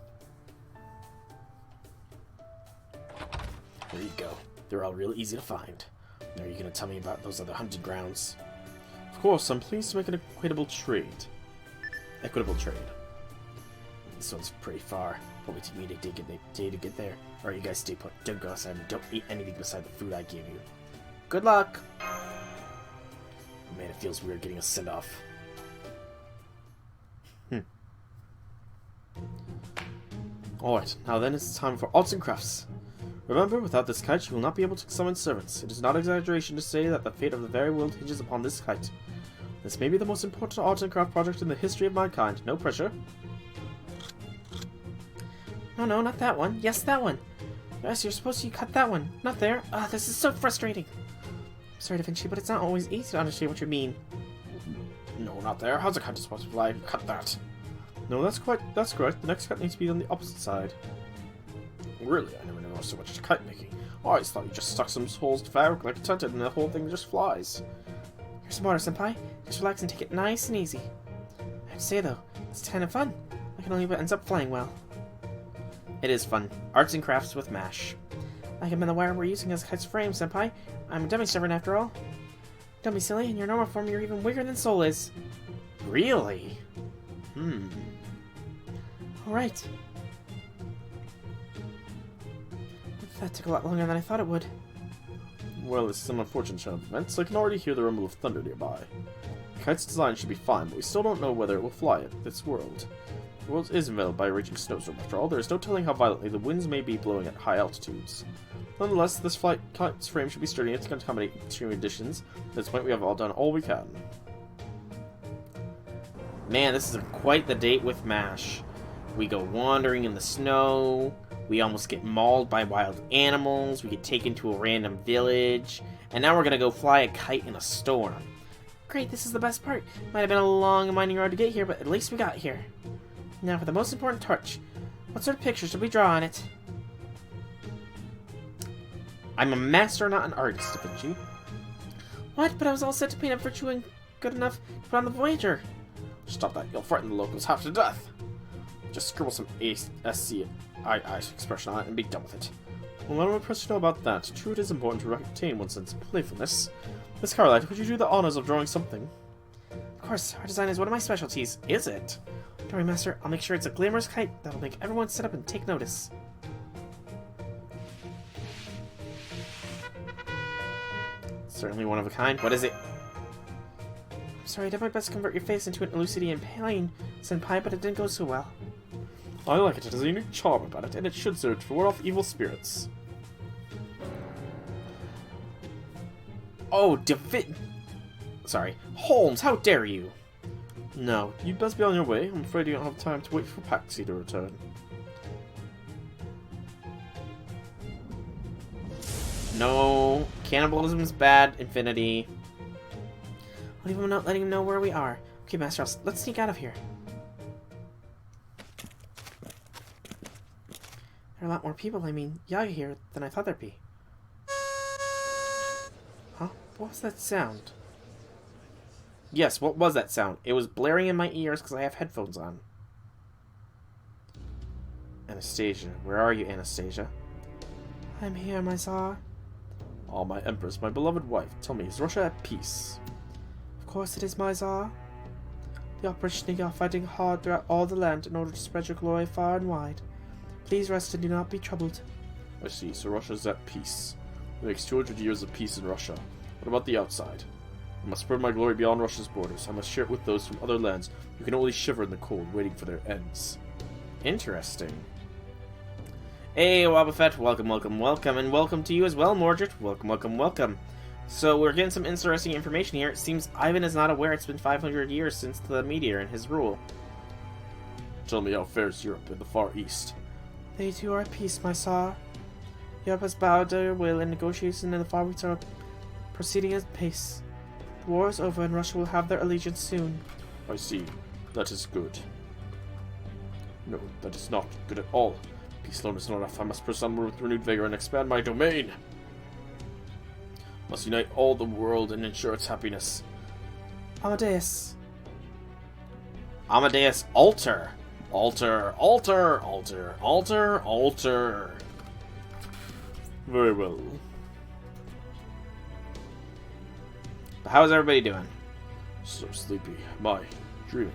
There you go. They're all real easy to find. Now are you going to tell me about those other hunted grounds? Of course, I'm pleased to make an equitable trade. Equitable trade. This one's pretty far. Probably take me a day to get there. Or you guys stay put. Don't go outside and don't eat anything beside the food I gave you. Good luck! Man, it feels weird getting a send-off. Alright, now then it's time for arts and crafts. Remember, without this kite, you will not be able to summon servants. It is not exaggeration to say that the fate of the very world hinges upon this kite. This may be the most important art and craft project in the history of mankind. No pressure. No, no, not that one. Yes, that one. Yes, you're supposed to cut that one. Not there. Ah, this is so frustrating. I'm sorry, Da Vinci, but it's not always easy to understand what you mean. No, not there. How's a kite supposed to fly? Cut that. No, that's correct. The next cut needs to be on the opposite side. Really? I never knew there was so much to kite making. I always thought you just stuck some holes to fabric like a tented and the whole thing just flies. You're smarter, Senpai. Just relax and take it nice and easy. I have to say, though, it's kind of fun. I can only hope it ends up flying well. It is fun. Arts and crafts with MASH. Like I'm in the wire we're using as a kite's frame, Senpai. I'm a demi-servant after all. Don't be silly. In your normal form, you're even weaker than Soul is. Really? Alright. That took a lot longer than I thought it would. Well, this is an unfortunate turn of events. I can already hear the rumble of thunder nearby. The kite's design should be fine, but we still don't know whether it will fly at this world. The world is enveloped by a raging snowstorm. After all, there is no telling how violently the winds may be blowing at high altitudes. Nonetheless, this kite's frame should be sturdy enough to accommodate extreme conditions. At this point, we have all done all we can. Man, this is quite the date with MASH. We go wandering in the snow, we almost get mauled by wild animals, we get taken to a random village, and now we're gonna go fly a kite in a storm. Great, this is the best part. Might have been a long and winding road to get here, but at least we got here. Now for the most important torch. What sort of picture should we draw on it? I'm a master, not an artist, Da Vinci. What? But I was all set to paint up virtue and good enough to put on the Voyager. Stop that. You'll frighten the locals half to death. Just scribble some ASCII expression on it and be done with it. Well, I'm impressed to know about that. True, it is important to retain one's sense of playfulness. Miss Carlite, would you do the honors of drawing something? Of course, art design is one of my specialties. Is it? Don't worry, Master. I'll make sure it's a glamorous kite that'll make everyone sit up and take notice. Certainly one of a kind. What is it? I'm sorry, I did my best to convert your face into an Elucidian plane, Senpai, but it didn't go so well. I like it. It has a unique charm about it, and it should serve to ward off evil spirits. Oh, Sorry. Holmes, how dare you? No, you'd best be on your way. I'm afraid you don't have time to wait for Paxi to return. No. Cannibalism's bad, Infinity. I'll leave him a note letting him know where we are. Okay, Master, let's sneak out of here. There are a lot more people, Yaga here, than I thought there'd be. Huh? What was that sound? Yes, what was that sound? It was blaring in my ears because I have headphones on. Anastasia. Where are you, Anastasia? I'm here, my Tsar. Ah, my Empress, my beloved wife, tell me, is Russia at peace? Of course it is, my Tsar. The opposition are fighting hard throughout all the land in order to spread your glory far and wide. Please rest and do not be troubled. I see, so Russia's at peace. It makes 200 years of peace in Russia. What about the outside? I must spread my glory beyond Russia's borders. I must share it with those from other lands who can only shiver in the cold, waiting for their ends. Interesting. Hey, Wobbuffet, welcome, welcome, welcome, and welcome to you as well, Mordred. Welcome, welcome, welcome. So, we're getting some interesting information here. It seems Ivan is not aware it's been 500 years since the meteor and his rule. Tell me how fares Europe in the Far East. They too are at peace, my Tsar. Europe has bowed their will and negotiations in the Far East are proceeding at pace. The war is over and Russia will have their allegiance soon. I see. That is good. No, that is not good at all. Peace alone is not enough. I must press onward with renewed vigor and expand my domain. Must unite all the world and ensure its happiness. Amadeus. Amadeus, alter. Alter, alter, alter, alter, alter. Very well. How's everybody doing? So sleepy. My dreaming.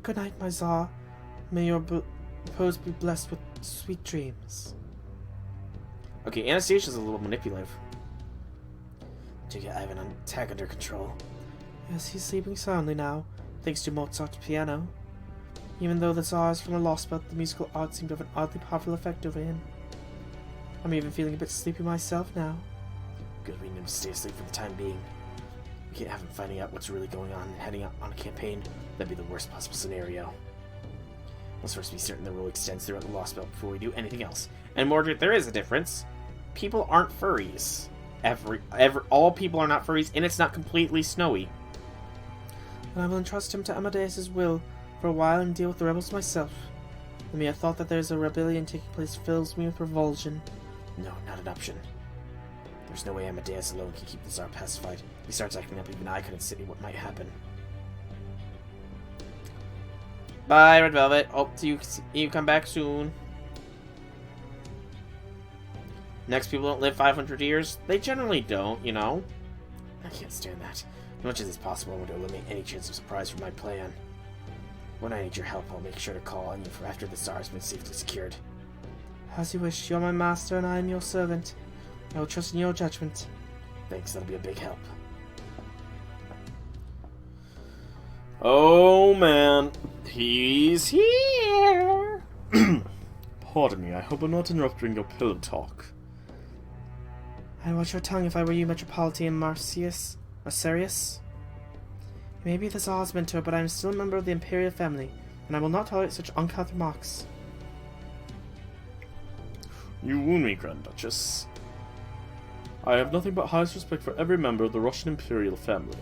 Good night, my Tsar. May your repose be blessed with sweet dreams. Okay, Anastasia's a little manipulative. I have an attack under control. Yes, he's sleeping soundly now, thanks to Mozart's piano. Even though the Tsar is from the Lostbelt, the musical arts seem to have an oddly powerful effect over him. I'm even feeling a bit sleepy myself now. Good, we need him to stay asleep for the time being. We can't have him finding out what's really going on and heading out on a campaign. That'd be the worst possible scenario. Let's first be certain the rule extends throughout the Lostbelt before we do anything else. And Mordred, there is a difference. People aren't furries. All people are not furries, and it's not completely snowy. And I will entrust him to Amadeus's will for a while and deal with the rebels myself. The mere thought that there's a rebellion taking place fills me with revulsion. No, not an option. There's no way Amadeus alone can keep the Tsar pacified. If he starts acting up, even I couldn't see what might happen. Bye, Red Velvet. Hope you come back soon. Next people don't live 500 years. They generally don't, you know. I can't stand that. As much as is possible, I want to eliminate any chance of surprise from my plan. When I need your help, I'll make sure to call on you for after the Tsar has been safely secured. As you wish. You're my master and I am your servant. I will trust in your judgment. Thanks, that'll be a big help. Oh man, he's here! Pardon me, I hope I'm not interrupting your pillow talk. I'd watch your tongue if I were you, Metropolitan Marcius. Marcerius. You may be the Tsar's mentor, but I am still a member of the Imperial family, and I will not tolerate such uncouth remarks. You wound me, Grand Duchess. I have nothing but highest respect for every member of the Russian Imperial family,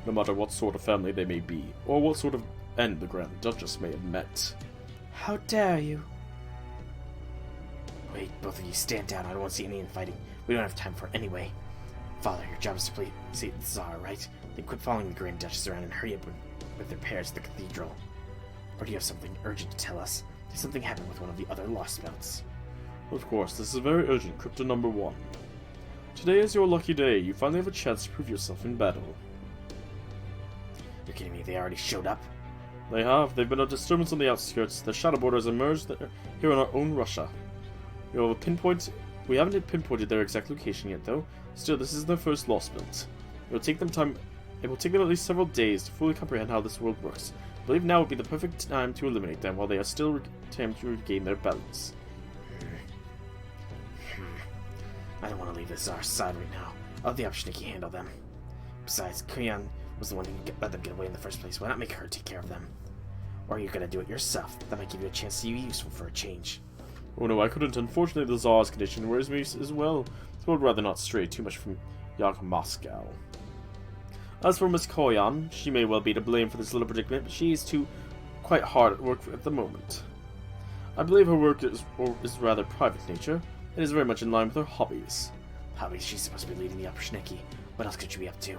no matter what sort of family they may be, or what sort of end the Grand Duchess may have met. How dare you? Wait, both of you stand down. I don't want to see any infighting. We don't have time for it anyway. Father, your job is to please the Tsar, right? Then quit following the Grand Duchess around and hurry up with their repairs to the cathedral. Or do you have something urgent to tell us? Did something happen with one of the other Lostbelts? Of course, this is very urgent, Crypto number 1. Today is your lucky day. You finally have a chance to prove yourself in battle. You're kidding me, they already showed up? They have. They've been a disturbance on the outskirts. The shadow border has emerged here in our own Russia. We haven't pinpointed their exact location yet, though. Still, this is their first Lostbelt. It will take them at least several days to fully comprehend how this world works. I believe now would be the perfect time to eliminate them while they are still attempting to regain their balance. I don't want to leave the Tsar's side right now. I'll have the Optioniki handle them. Besides, Kuyan was the one who let them get away in the first place. Why not make her take care of them? Or are you gonna do it yourself? That might give you a chance to be useful for a change. Oh no, I couldn't. Unfortunately, the Tsar's condition worries me as well, so I'd rather not stray too much from Yag Moscow. As for Miss Koyan, she may well be to blame for this little predicament, but she is quite hard at work at the moment. I believe her work is rather private nature. It is very much in line with her hobbies. Hobbies? She's supposed to be leading the Optioniki. What else could she be up to?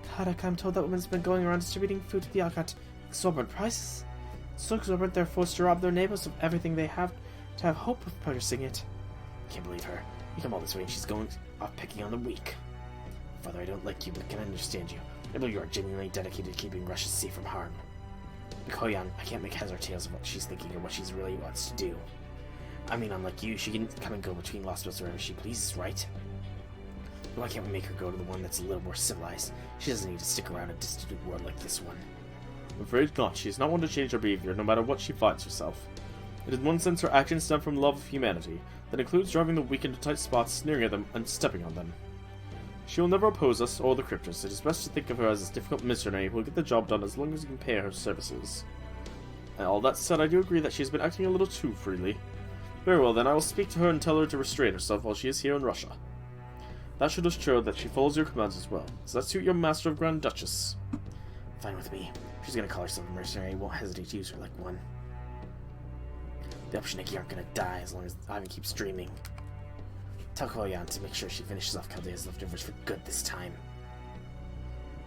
Kadak, I'm told that woman's been going around distributing food to the Yagat. Exorbitant prices. So exorbitant they're forced to rob their neighbors of everything they have to have hope of purchasing it. Can't believe her. You come all this way and she's going off picking on the weak. Father, I don't like you, but can I understand you? I believe you are genuinely dedicated to keeping Russia safe from harm. Koyan, I can't make heads or tails of what she's thinking or what she really wants to do. I mean, unlike you, she can come and go between Lostbelts wherever she pleases, right? Why can't we make her go to the one that's a little more civilized? She doesn't need to stick around a distant world like this one. I'm afraid not. She is not one to change her behavior, no matter what she finds herself. It in one sense her actions stem from love of humanity, that includes driving the weak into tight spots, sneering at them, and stepping on them. She will never oppose us or the Cryptos. It is best to think of her as a difficult missionary who will get the job done as long as you can pay her services. And all that said, I do agree that she has been acting a little too freely. Very well then, I will speak to her and tell her to restrain herself while she is here in Russia. That should assure that she follows your commands as well. Does that suit your Master of Grand Duchess? Fine with me. If she's gonna call herself a mercenary, I won't hesitate to use her like one. The Optioniki aren't gonna die as long as Ivan keeps dreaming. Tell Koyan to make sure she finishes off Caldea's leftovers for good this time.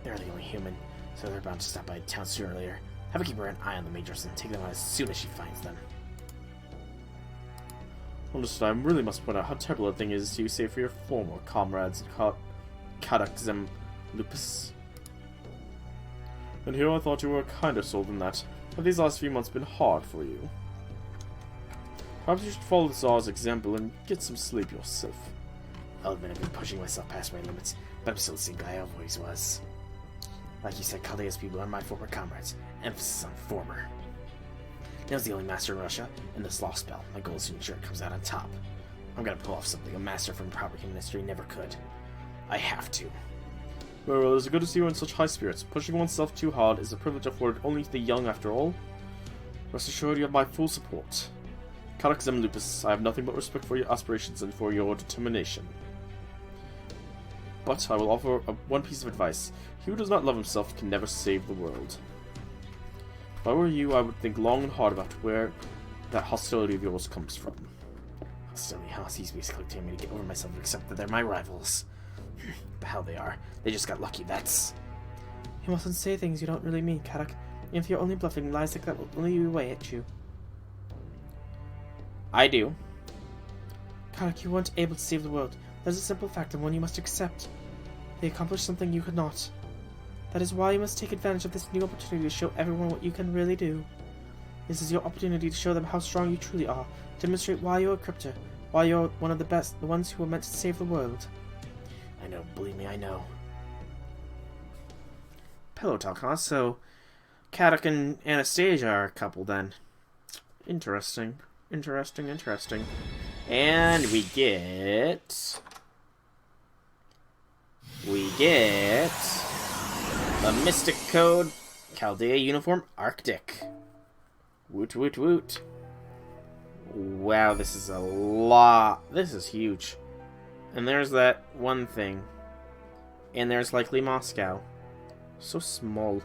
They're the only human, so they're bound to stop by town sooner or later. Have her keep an eye on the Majors and take them out as soon as she finds them. Understood. I really must point out how terrible a thing it is to say for your former comrades in Kadak Lupus. And here I thought you were a kinder soul than that. Have these last few months been hard for you? Perhaps you should follow the Tsar's example and get some sleep yourself. I'll admit I've been pushing myself past my limits, but I'm still the same guy I always was. Like you said, Kaldea's people are my former comrades. Emphasis on former. Nail's the only master in Russia, and this Lostbelt. My goal is to ensure it comes out on top. I'm gonna pull off something a master from proper human history never could. I have to. Very well, it is good to see you in such high spirits. Pushing oneself too hard is a privilege afforded only to the young after all. Rest assured you have my full support. Karak Zemlupus, I have nothing but respect for your aspirations and for your determination. But I will offer one piece of advice. He who does not love himself can never save the world. If I were you, I would think long and hard about where that hostility of yours comes from. Hostility, huh? He's basically telling me to get over myself and accept that they're my rivals. The hell they are. They just got lucky, that's... You mustn't say things you don't really mean, Karak. If you're only bluffing, lies like that will only eat away at you. I do. Karak, you weren't able to save the world. That is a simple fact and one you must accept. They accomplished something you could not. That is why you must take advantage of this new opportunity to show everyone what you can really do. This is your opportunity to show them how strong you truly are, demonstrate why you're a cryptor, why you're one of the best, the ones who were meant to save the world. I know, believe me, I know. Pillow talk, huh? So, Karak and Anastasia are a couple then. Interesting. Interesting, interesting. And we get... the Mystic Code Chaldea Uniform Arctic. Woot woot woot. Wow, this is a lot. This is huge. And there's that one thing. And there's likely Moscow. So small.